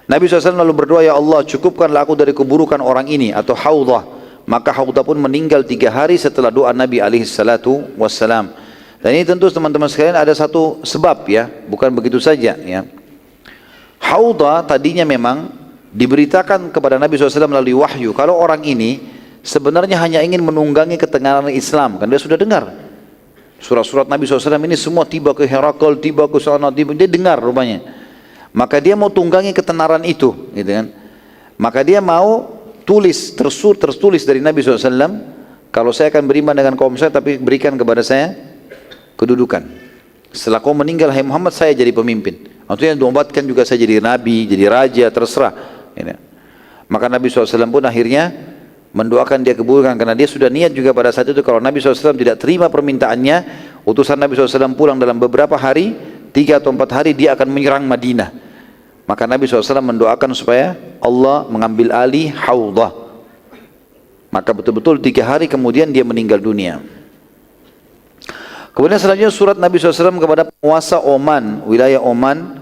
Nabi SAW lalu berdoa, ya Allah, cukupkanlah aku dari keburukan orang ini atau Hawdah. Maka Hawdah pun meninggal 3 hari setelah doa Nabi SAW. Dan ini tentu teman-teman sekalian ada satu sebab ya, bukan begitu saja ya. Hawdah tadinya memang diberitakan kepada Nabi SAW melalui wahyu kalau orang ini sebenarnya hanya ingin menunggangi ketenaran Islam, kan dia sudah dengar surat-surat Nabi SAW ini semua tiba ke Herakl, tiba ke sana, dia dengar rupanya, maka dia mau tunggangi ketenaran itu gitu kan. Maka dia mau tertulis dari Nabi SAW, kalau saya akan beriman dengan kaum saya tapi berikan kepada saya kedudukan, setelah kau meninggal hai Muhammad saya jadi pemimpin, artinya diobatkan juga saya jadi nabi, jadi raja, terserah. Maka Nabi SAW pun akhirnya mendoakan dia keburukan, karena dia sudah niat juga pada saat itu kalau Nabi SAW tidak terima permintaannya, utusan Nabi SAW pulang dalam beberapa hari, 3 atau 4 hari dia akan menyerang Madinah. Maka Nabi SAW mendoakan supaya Allah mengambil alih Hawdah. Maka betul-betul 3 hari kemudian dia meninggal dunia. Kemudian selanjutnya surat Nabi SAW kepada penguasa Oman, wilayah Oman,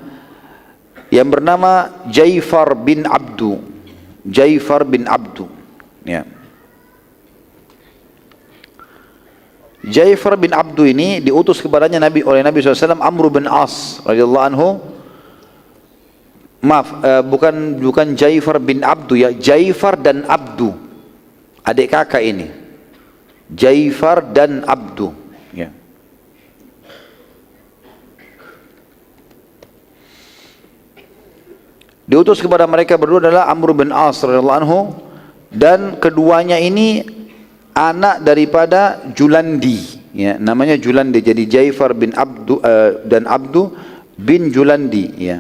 yang bernama Jaifar bin Abdu. Jaifar bin Abdu ya. Jaifar bin Abdu ini diutus kepadanya oleh Nabi SAW Amr bin As radhiyallahu anhu. Maaf, bukan Jaifar bin Abdu ya, Jaifar dan Abdu, adik kakak ini, Jaifar dan Abdu ya. Diutus kepada mereka berdua adalah Amr bin As radhiyallahu anhu, dan keduanya ini anak daripada Julandi ya, namanya Julandi. Jadi Jaifar bin Abdu dan Abdu bin Julandi ya.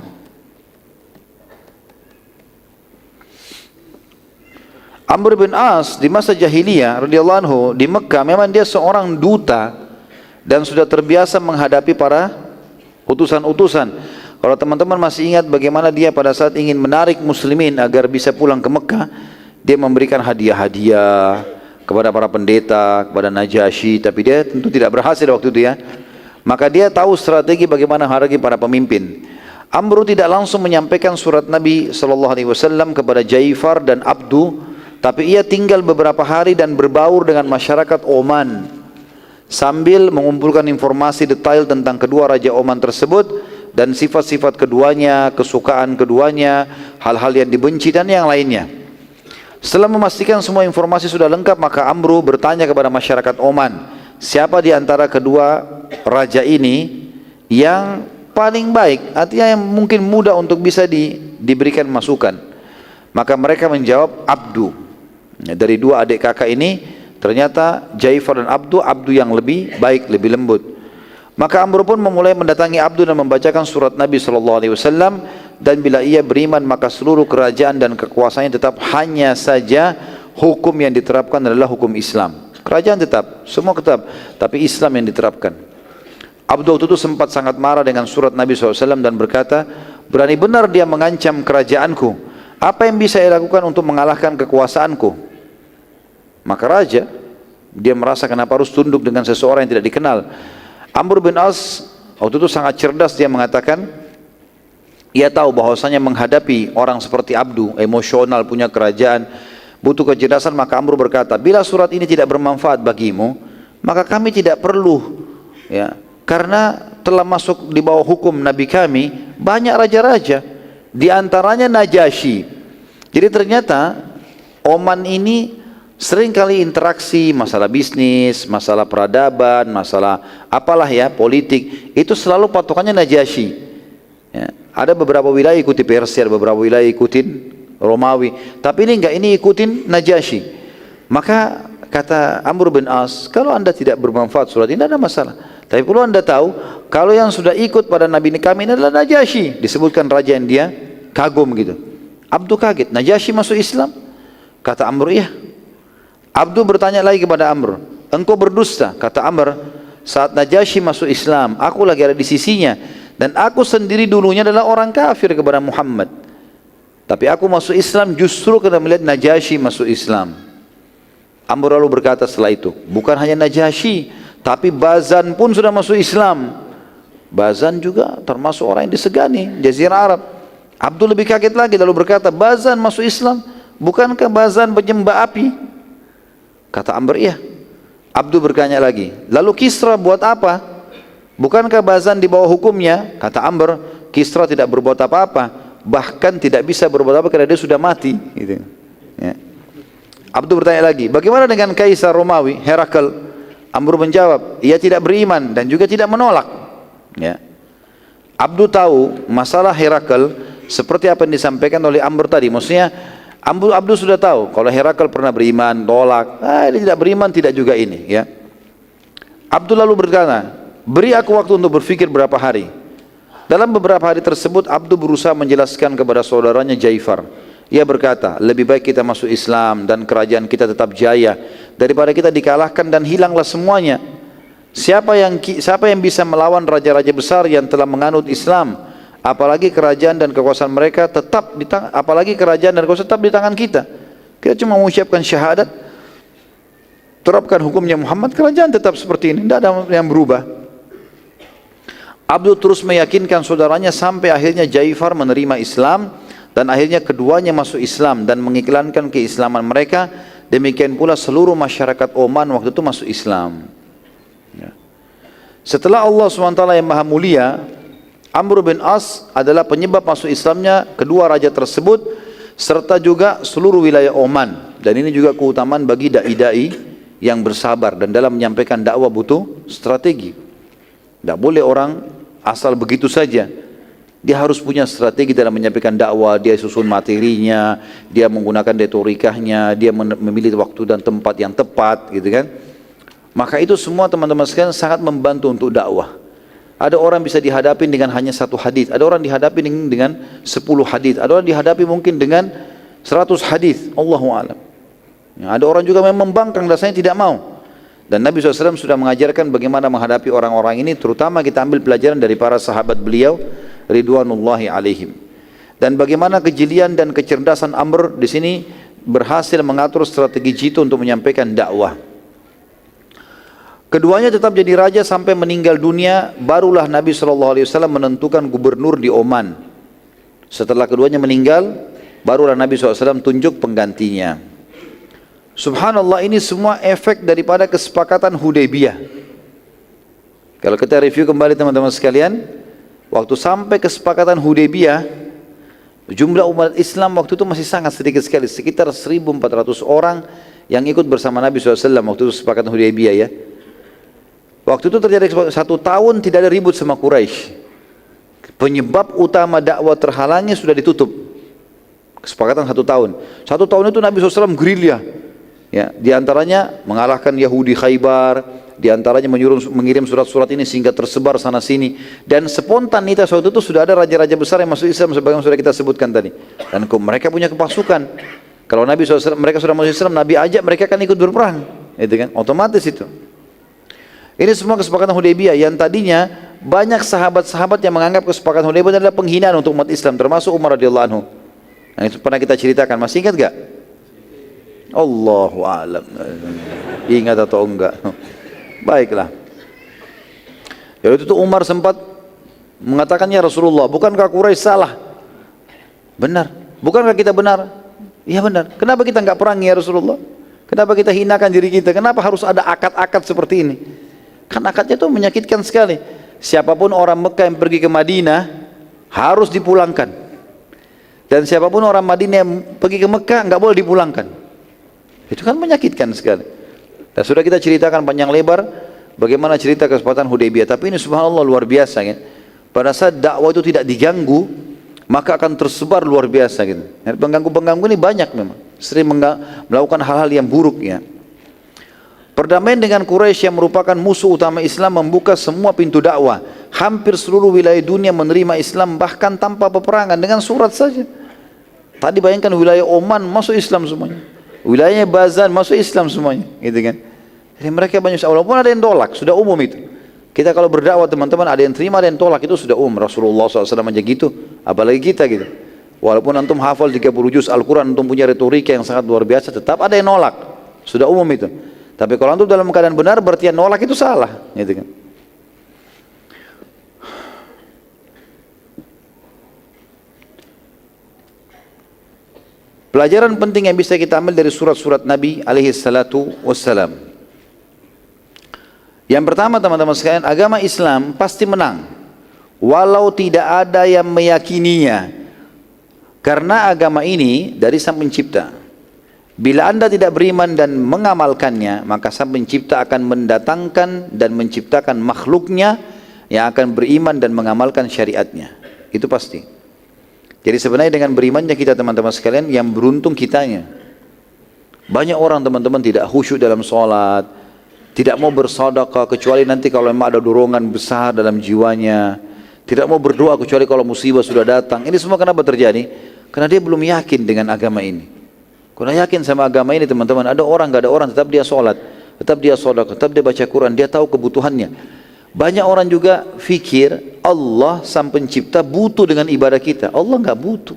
Amr bin As di masa jahiliyah radhiyallahu anhu di Mekah memang dia seorang duta dan sudah terbiasa menghadapi para utusan-utusan. Kalau teman-teman masih ingat bagaimana dia pada saat ingin menarik muslimin agar bisa pulang ke Mekah, dia memberikan hadiah-hadiah kepada para pendeta, kepada Najasyi, tapi dia tentu tidak berhasil waktu itu ya. Maka dia tahu strategi bagaimana menghargai para pemimpin. Amr tidak langsung menyampaikan surat Nabi SAW kepada Jaifar dan Abdu, tapi ia tinggal beberapa hari dan berbaur dengan masyarakat Oman sambil mengumpulkan informasi detail tentang kedua raja Oman tersebut dan sifat-sifat keduanya, kesukaan keduanya, hal-hal yang dibenci dan yang lainnya. Setelah memastikan semua informasi sudah lengkap, maka Amr bertanya kepada masyarakat Oman, siapa di antara kedua raja ini yang paling baik, artinya yang mungkin mudah untuk bisa diberikan masukan. Maka mereka menjawab Abdu. Dari dua adik kakak ini ternyata Jaifar dan Abdu yang lebih baik, lebih lembut. Maka Amr pun memulai mendatangi Abdu dan membacakan surat Nabi SAW, dan bila ia beriman maka seluruh kerajaan dan kekuasaannya tetap, hanya saja hukum yang diterapkan adalah hukum Islam. Kerajaan tetap, semua tetap, tapi Islam yang diterapkan. Abdu itu sempat sangat marah dengan surat Nabi SAW dan berkata, berani benar dia mengancam kerajaanku, apa yang bisa ia lakukan untuk mengalahkan kekuasaanku? Maka raja Dia merasa kenapa harus tunduk dengan seseorang yang tidak dikenal. Amr bin As waktu itu sangat cerdas, dia mengatakan, ia tahu bahwasanya menghadapi orang seperti Abdu, emosional, punya kerajaan, butuh kecerdasan. Maka Amr berkata, bila surat ini tidak bermanfaat bagimu, maka kami tidak perlu, ya, karena telah masuk di bawah hukum Nabi kami banyak raja-raja, di antaranya Najasyi. Jadi ternyata Oman ini sering kali interaksi masalah bisnis, masalah peradaban, masalah apalah ya, politik, itu selalu patokannya Najasyi. Ya, ada beberapa wilayah ikuti Persia, ada beberapa wilayah ikutin Romawi, tapi ini enggak, ini ikutin Najasyi. Maka kata Amr bin As, kalau anda tidak bermanfaat surat ini, tidak ada masalah. Tapi perlu anda tahu, kalau yang sudah ikut pada Nabi kami ini adalah Najasyi. Disebutkan raja yang dia kagum gitu. Abdu kaget, Najasyi masuk Islam? Kata Amr, iya. Abdu bertanya lagi kepada Amr, engkau berdusta? Kata Amr, saat Najasyi masuk Islam, aku lagi ada di sisinya, dan aku sendiri dulunya adalah orang kafir kepada Muhammad. Tapi aku masuk Islam justru karena melihat Najasyi masuk Islam. Amr lalu berkata setelah itu, bukan hanya Najasyi, tapi Bazan pun sudah masuk Islam. Bazan juga termasuk orang yang disegani Jazirah Arab. Abdul lebih kaget lagi lalu berkata, Bazan masuk Islam? Bukankah Bazan penyembah api? Kata Amr, iya. Abdul bertanya lagi, lalu Kisra buat apa? Bukankah Bazan di bawah hukumnya? Kata Amr, Kisra tidak berbuat apa-apa, bahkan tidak bisa berbuat apa karena dia sudah mati gitu. Ya. Abdul bertanya lagi, bagaimana dengan Kaisar Romawi, Herakl? Amr menjawab, ia tidak beriman dan juga tidak menolak. Ya. Abdul tahu masalah Herakl seperti apa yang disampaikan oleh Amr tadi. Maksudnya Abdul sudah tahu kalau Herakl pernah beriman, tolak. Dia tidak beriman, tidak juga ini. Ya. Abdul lalu berkata, beri aku waktu untuk berfikir berapa hari. Dalam beberapa hari tersebut Abdul berusaha menjelaskan kepada saudaranya Jaifar. Ia berkata, lebih baik kita masuk Islam dan kerajaan kita tetap jaya daripada kita dikalahkan dan hilanglah semuanya. Siapa yang bisa melawan raja-raja besar yang telah menganut Islam? Apalagi kerajaan dan kekuasaan mereka tetap di tangan, apalagi kerajaan dan kekuasaan tetap di tangan kita. Kita cuma mengucapkan syahadat, terapkan hukumnya Muhammad, kerajaan tetap seperti ini, tidak ada yang berubah. Abdul terus meyakinkan saudaranya sampai akhirnya Jaifar menerima Islam dan akhirnya keduanya masuk Islam dan mengiklankan keislaman mereka. Demikian pula seluruh masyarakat Oman waktu itu masuk Islam. Ya. Setelah Allah SWT yang Maha Mulia, Amr bin As adalah penyebab masuk Islamnya kedua raja tersebut serta juga seluruh wilayah Oman. Dan ini juga keutamaan bagi dai-dai yang bersabar dan dalam menyampaikan dakwah butuh strategi. Tidak boleh orang asal begitu saja. Dia harus punya strategi dalam menyampaikan dakwah. Dia susun materinya, dia menggunakan retorikanya, dia memilih waktu dan tempat yang tepat, gitu kan. Maka itu semua teman-teman sekalian sangat membantu untuk dakwah. Ada orang bisa dihadapi dengan hanya satu hadis, ada orang dihadapi dengan 10 hadis, ada orang dihadapi mungkin dengan 100 hadis. Allahu a'lam. Ya, ada orang juga memang membangkang rasanya tidak mau. Dan Nabi SAW sudah mengajarkan bagaimana menghadapi orang-orang ini, terutama kita ambil pelajaran dari para sahabat beliau ridwanullahi alaihim. Dan bagaimana kejelian dan kecerdasan Amr di sini berhasil mengatur strategi jitu untuk menyampaikan dakwah. Keduanya tetap jadi raja sampai meninggal dunia. Barulah Nabi SAW menentukan gubernur di Oman. Setelah keduanya meninggal, barulah Nabi SAW tunjuk penggantinya. Subhanallah, ini semua efek daripada kesepakatan Hudaybiyah. Kalau kita review kembali teman-teman sekalian, waktu sampai kesepakatan Hudaybiyah, jumlah umat Islam waktu itu masih sangat sedikit sekali, sekitar 1.400 orang yang ikut bersama Nabi SAW waktu itu kesepakatan Hudaybiyah ya. Waktu itu terjadi 1 tahun tidak ada ribut sama Quraisy. Penyebab utama dakwah terhalangnya sudah ditutup. Kesepakatan 1 tahun. 1 tahun itu Nabi SAW gerilya. Ya, di antaranya mengalahkan Yahudi Khaybar, di antaranya mengirim surat-surat ini sehingga tersebar sana sini. Dan spontanitas waktu itu sudah ada raja-raja besar yang masuk Islam sebagaimana sudah kita sebutkan tadi. Dan mereka punya kepasukan. Kalau Nabi SAW, mereka sudah masuk Islam, Nabi ajak mereka kan ikut berperang. Itu kan, otomatis itu. Ini semua kesepakatan Hudaybiyah yang tadinya banyak sahabat-sahabat yang menganggap kesepakatan Hudaybiyah adalah penghinaan untuk umat Islam, termasuk Umar radhiyallahu anhu. Nah, itu pernah kita ceritakan, masih ingat gak? Allahu a'lam. Ingat atau enggak? Baiklah. Jadi itu Umar sempat mengatakan, ya Rasulullah, bukankah Quraisy salah? Benar. Bukankah kita benar? Iya benar. Kenapa kita enggak perangi ya Rasulullah? Kenapa kita hinakan diri kita? Kenapa harus ada akad-akad seperti ini? Kan akadnya itu menyakitkan sekali. Siapapun orang Mekah yang pergi ke Madinah harus dipulangkan. Dan siapapun orang Madinah yang pergi ke Mekah enggak boleh dipulangkan. Itu kan menyakitkan sekali. Dan sudah kita ceritakan panjang lebar bagaimana cerita kesepakatan Hudaybiyah. Tapi ini subhanallah luar biasa kan. Pada saat dakwah itu tidak diganggu, maka akan tersebar luar biasa gitu. Pengganggu-pengganggu ini banyak memang. Sering melakukan hal-hal yang buruk ya. Perdamaian dengan Quraisy yang merupakan musuh utama Islam membuka semua pintu dakwah. Hampir seluruh wilayah dunia menerima Islam bahkan tanpa peperangan dengan surat saja. Tadi bayangkan wilayah Oman masuk Islam semuanya. Wilayahnya Bazan masuk Islam semuanya, gitu kan? Jadi mereka banyak, walaupun ada yang tolak, sudah umum itu. Kita kalau berdakwah teman-teman, ada yang terima, ada yang tolak, itu sudah umum. Rasulullah SAW aja gitu, apalagi kita gitu. Walaupun antum hafal 30 juz Al-Quran, antum punya retorika yang sangat luar biasa, tetap ada yang nolak, sudah umum itu. Tapi kalau antum dalam keadaan benar, berarti yang nolak itu salah, gitu kan? Pelajaran penting yang bisa kita ambil dari surat-surat Nabi alaihi salatu wassalam. Yang pertama teman-teman sekalian, agama Islam pasti menang walau tidak ada yang meyakininya, karena agama ini dari Sang Pencipta. Bila Anda tidak beriman dan mengamalkannya, maka Sang Pencipta akan mendatangkan dan menciptakan makhluknya yang akan beriman dan mengamalkan syariatnya. Itu pasti. Jadi sebenarnya dengan berimannya kita teman-teman sekalian, yang beruntung kitanya. Banyak orang teman-teman tidak khusyuk dalam sholat, tidak mau bersedekah kecuali nanti kalau memang ada dorongan besar dalam jiwanya, tidak mau berdoa kecuali kalau musibah sudah datang. Ini semua kenapa terjadi? Karena dia belum yakin dengan agama ini. Karena yakin sama agama ini teman-teman, ada orang gak ada orang tetap dia sholat, tetap dia sedekah, tetap dia baca Quran, dia tahu kebutuhannya. Banyak orang juga fikir Allah Sang Pencipta butuh dengan ibadah kita. Allah enggak butuh.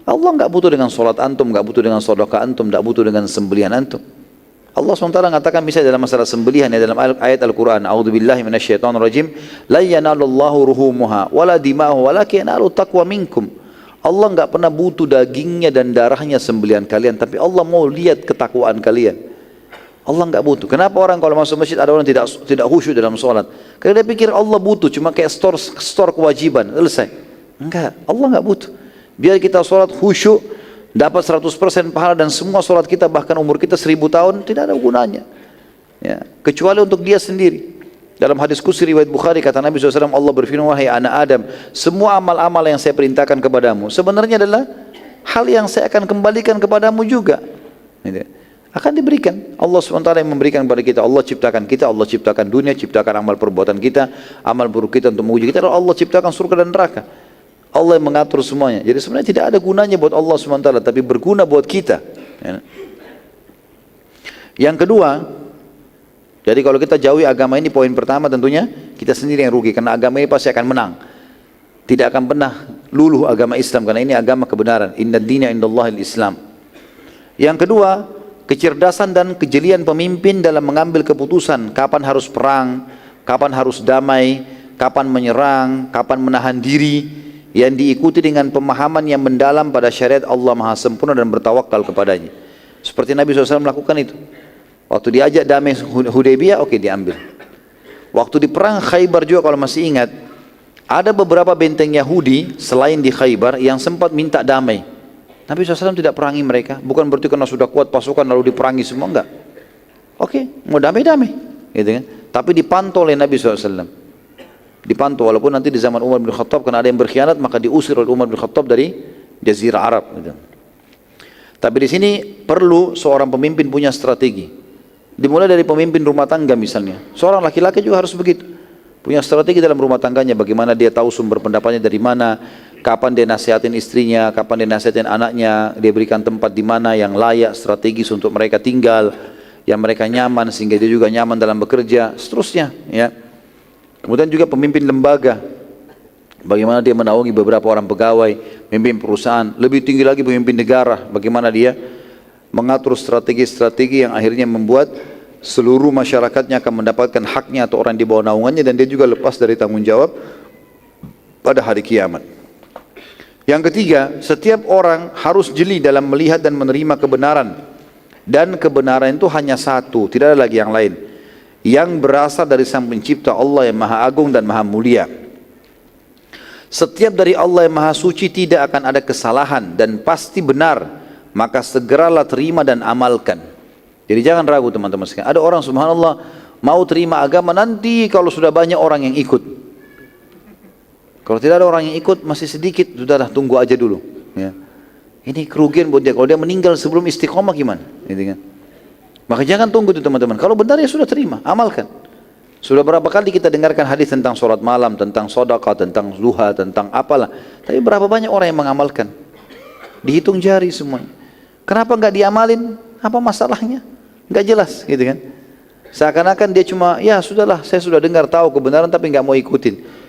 Allah enggak butuh dengan sholat antum, enggak butuh dengan sedekah antum, enggak butuh dengan sembelihan antum. Allah SWT mengatakan misalnya dalam masalah sembelihan ya, dalam ayat Al-Quran, A'udzubillahi minasyaitonirrajim, la yanalullahu ruhumuha wala dima'uha walakin yanalu taqwa minkum. Allah enggak pernah butuh dagingnya dan darahnya sembelihan kalian, tapi Allah mau lihat ketakwaan kalian. Allah enggak butuh. Kenapa orang kalau masuk masjid ada orang tidak khusyuk dalam sholat? Karena dia pikir Allah butuh, cuma kayak store kewajiban, selesai. Enggak, Allah enggak butuh. Biar kita sholat khusyuk, dapat 100% pahala dan semua sholat kita bahkan umur kita 1000 tahun tidak ada gunanya. Ya, kecuali untuk dia sendiri. Dalam hadis qudsi riwayat Bukhari kata Nabi SAW, Allah berfirman, wahai anak Adam, semua amal-amal yang saya perintahkan kepadamu sebenarnya adalah hal yang saya akan kembalikan kepadamu juga. Akan diberikan. Allah SWT yang memberikan kepada kita. Allah ciptakan kita, Allah ciptakan dunia, ciptakan amal perbuatan kita, amal buruk kita untuk menguji kita. Allah ciptakan surga dan neraka. Allah yang mengatur semuanya. Jadi sebenarnya tidak ada gunanya buat Allah SWT, tapi berguna buat kita. Yang kedua, jadi kalau kita jauhi agama ini, poin pertama tentunya kita sendiri yang rugi, karena agama ini pasti akan menang. Tidak akan pernah luluh agama Islam, karena ini agama kebenaran. Inna dina indallahil Islam. Yang kedua, kecerdasan dan kejelian pemimpin dalam mengambil keputusan kapan harus perang, kapan harus damai, kapan menyerang, kapan menahan diri, yang diikuti dengan pemahaman yang mendalam pada syariat Allah Maha Sempurna dan bertawakal kepadanya. Seperti Nabi SAW melakukan itu. Waktu diajak damai Hudaybiyah, oke, diambil. Waktu di perang Khaybar juga kalau masih ingat, ada beberapa benteng Yahudi selain di Khaybar yang sempat minta damai. Nabi SAW tidak perangi mereka, bukan berarti karena sudah kuat pasukan lalu diperangi semua, enggak. Oke, mau damai-damai, gitu kan? Tapi dipantau oleh Nabi SAW. Dipantau, walaupun nanti di zaman Umar bin Khattab karena ada yang berkhianat maka diusir oleh Umar bin Khattab dari Jazirah Arab. Gitu. Tapi di sini perlu seorang pemimpin punya strategi. Dimulai dari pemimpin rumah tangga misalnya. Seorang laki-laki juga harus begitu. Punya strategi dalam rumah tangganya, bagaimana dia tahu sumber pendapatnya dari mana, kapan dia nasihatin istrinya, kapan dia nasihatin anaknya, dia berikan tempat di mana yang layak, strategis untuk mereka tinggal, yang mereka nyaman sehingga dia juga nyaman dalam bekerja, seterusnya. Ya. Kemudian juga pemimpin lembaga, bagaimana dia menaungi beberapa orang pegawai, pemimpin perusahaan, lebih tinggi lagi pemimpin negara, bagaimana dia mengatur strategi-strategi yang akhirnya membuat seluruh masyarakatnya akan mendapatkan haknya atau orang di bawah naungannya, dan dia juga lepas dari tanggung jawab pada hari kiamat. Yang ketiga, setiap orang harus jeli dalam melihat dan menerima kebenaran, dan kebenaran itu hanya satu, tidak ada lagi yang lain, yang berasal dari Sang Pencipta Allah yang Maha Agung dan Maha Mulia. Setiap dari Allah yang Maha Suci tidak akan ada kesalahan dan pasti benar, maka segeralah terima dan amalkan. Jadi jangan ragu teman-teman sekalian. Ada orang subhanallah mau terima agama nanti kalau sudah banyak orang yang ikut. Kalau tidak ada orang yang ikut masih sedikit, sudahlah tunggu aja dulu. Ya. Ini kerugian buat dia. Kalau dia meninggal sebelum istiqomah gimana? Gitu kan? Maka jangan tunggu itu teman-teman. Kalau benar ya sudah terima, amalkan. Sudah berapa kali kita dengarkan hadis tentang sholat malam, tentang sedekah, tentang duha, tentang apalah. Tapi berapa banyak orang yang mengamalkan? Dihitung jari semuanya. Kenapa nggak diamalin? Apa masalahnya? Nggak jelas, gitu kan? Seakan-akan dia cuma, ya sudahlah, saya sudah dengar tahu kebenaran tapi nggak mau ikutin.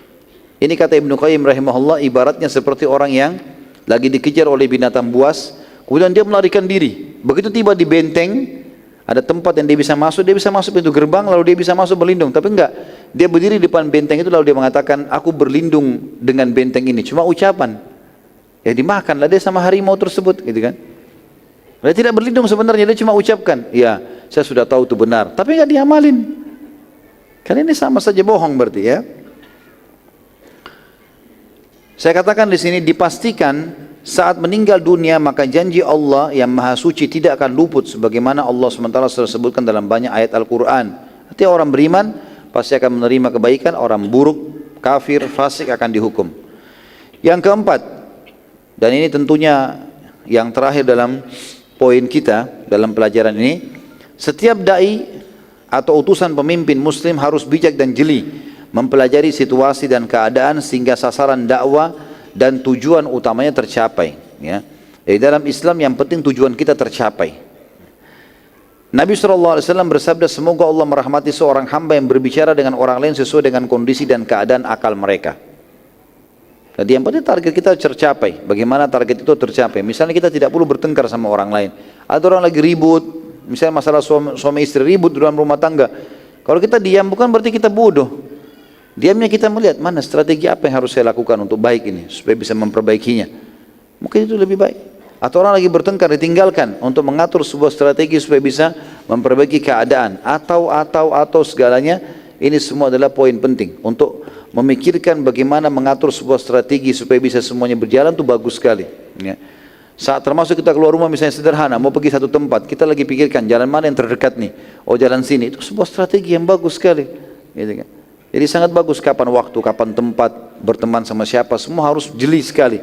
Ini kata Ibnu Qayyim rahimahullah, ibaratnya seperti orang yang lagi dikejar oleh binatang buas, kemudian dia melarikan diri. Begitu tiba di benteng, ada tempat yang dia bisa masuk pintu gerbang, lalu dia bisa masuk berlindung. Tapi enggak, dia berdiri di depan benteng itu lalu dia mengatakan, aku berlindung dengan benteng ini. Cuma ucapan, ya dimakanlah dia sama harimau tersebut, gitu kan? Dia tidak berlindung sebenarnya, dia cuma ucapkan, ya saya sudah tahu itu benar, tapi enggak diamalin. Karena ini sama saja bohong berarti ya. Saya katakan di sini dipastikan saat meninggal dunia maka janji Allah yang Maha Suci tidak akan luput sebagaimana Allah SWT sudah sebutkan dalam banyak ayat Al-Quran. Artinya orang beriman pasti akan menerima kebaikan, orang buruk, kafir, fasik akan dihukum. Yang keempat, dan ini tentunya yang terakhir dalam poin kita dalam pelajaran ini, setiap dai atau utusan pemimpin muslim harus bijak dan jeli mempelajari situasi dan keadaan sehingga sasaran dakwah dan tujuan utamanya tercapai, ya. Jadi dalam Islam yang penting tujuan kita tercapai. Nabi SAW bersabda, semoga Allah merahmati seorang hamba yang berbicara dengan orang lain sesuai dengan kondisi dan keadaan akal mereka. Jadi yang penting target kita tercapai. Bagaimana target itu tercapai? Misalnya kita tidak perlu bertengkar sama orang lain. Ada orang lagi ribut, misalnya masalah suami istri ribut dalam rumah tangga. Kalau kita diam bukan berarti kita bodoh. Diamnya kita melihat mana strategi apa yang harus saya lakukan untuk baik ini supaya bisa memperbaikinya. Mungkin itu lebih baik. Atau orang lagi bertengkar ditinggalkan untuk mengatur sebuah strategi supaya bisa memperbaiki keadaan. Atau segalanya, ini semua adalah poin penting untuk memikirkan bagaimana mengatur sebuah strategi supaya bisa semuanya berjalan itu bagus sekali. Ya. Saat termasuk kita keluar rumah misalnya sederhana mau pergi satu tempat, kita lagi pikirkan jalan mana yang terdekat nih. Oh jalan sini, itu sebuah strategi yang bagus sekali. Gitu kan. Jadi sangat bagus kapan waktu, kapan tempat, berteman sama siapa, semua harus jeli sekali.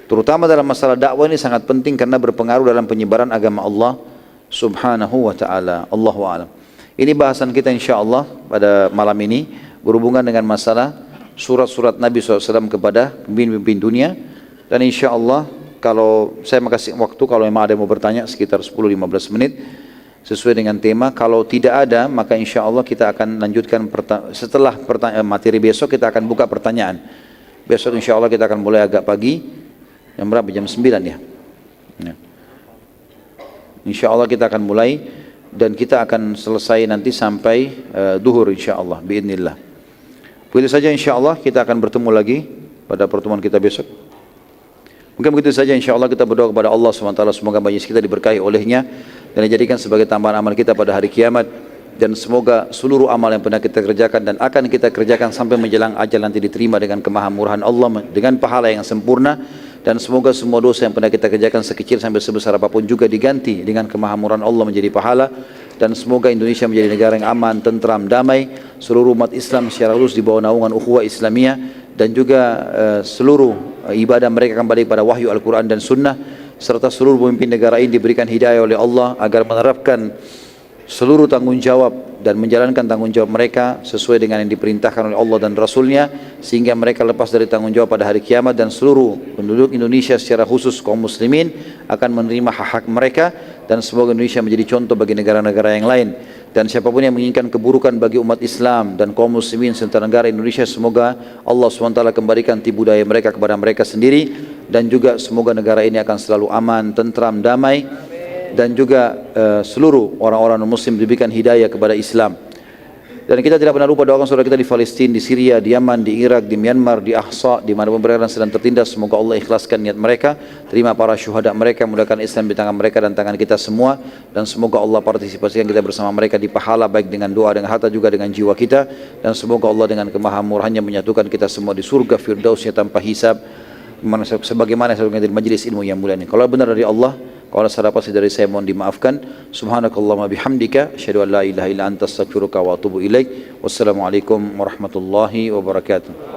Terutama dalam masalah dakwah ini sangat penting karena berpengaruh dalam penyebaran agama Allah Subhanahu wa ta'ala. Allahu a'lam. Ini bahasan kita insyaAllah pada malam ini berhubungan dengan masalah surat-surat Nabi SAW kepada pemimpin dunia. Dan insyaAllah kalau saya makasih waktu, kalau memang ada yang mau bertanya sekitar 10-15 menit sesuai dengan tema. Kalau tidak ada maka insya Allah kita akan lanjutkan setelah materi besok kita akan buka pertanyaan. Besok insya Allah kita akan mulai agak pagi, jam berapa? Jam 9 ya, insya Allah kita akan mulai dan kita akan selesai nanti sampai duhur insya Allah biidznillah. Begitu saja insya Allah, kita akan bertemu lagi pada pertemuan kita besok. Mungkin begitu saja insya Allah, kita berdoa kepada Allah SWT semoga majlis kita diberkahi olehnya dan dijadikan sebagai tambahan amal kita pada hari kiamat, dan semoga seluruh amal yang pernah kita kerjakan dan akan kita kerjakan sampai menjelang ajal nanti diterima dengan kemahamurahan Allah dengan pahala yang sempurna, dan semoga semua dosa yang pernah kita kerjakan sekecil sampai sebesar apapun juga diganti dengan kemahamurahan Allah menjadi pahala, dan semoga Indonesia menjadi negara yang aman, tentram, damai, seluruh umat Islam secara lurus di bawah naungan ukhuwah Islamiyah, dan juga seluruh ibadah mereka kembali pada wahyu Al-Quran dan Sunnah, serta seluruh pemimpin negara ini diberikan hidayah oleh Allah agar menerapkan seluruh tanggung jawab dan menjalankan tanggung jawab mereka sesuai dengan yang diperintahkan oleh Allah dan Rasulnya, sehingga mereka lepas dari tanggung jawab pada hari kiamat, dan seluruh penduduk Indonesia secara khusus kaum muslimin akan menerima hak-hak mereka, dan semoga Indonesia menjadi contoh bagi negara-negara yang lain. Dan siapapun yang menginginkan keburukan bagi umat Islam dan kaum muslimin serta negara Indonesia, semoga Allah SWT kembalikan tipu daya mereka kepada mereka sendiri, dan juga semoga negara ini akan selalu aman, tentram, damai, dan juga seluruh orang-orang muslim diberikan hidayah kepada Islam. Dan kita tidak pernah lupa doakan saudara kita di Palestina, di Syria, di Yaman, di Irak, di Myanmar, di Ahsa, di mana mereka sedang tertindas. Semoga Allah ikhlaskan niat mereka, terima para syuhada mereka, mudahkan Islam di tangan mereka dan tangan kita semua. Dan semoga Allah partisipasikan kita bersama mereka di pahala, baik dengan doa, dengan harta, juga dengan jiwa kita. Dan semoga Allah dengan kemahamurahannya menyatukan kita semua di surga firdausnya tanpa hisab, sebagaimana di majlis ilmu yang mulia ini. Kalau benar dari Allah, kalau salah pasti dari saya mohon dimaafkan. Subhanakallahumma bihamdika asyhadu an la ilaha illa anta astaghfiruka wa atubu ilaik. Wassalamualaikum warahmatullahi wabarakatuh.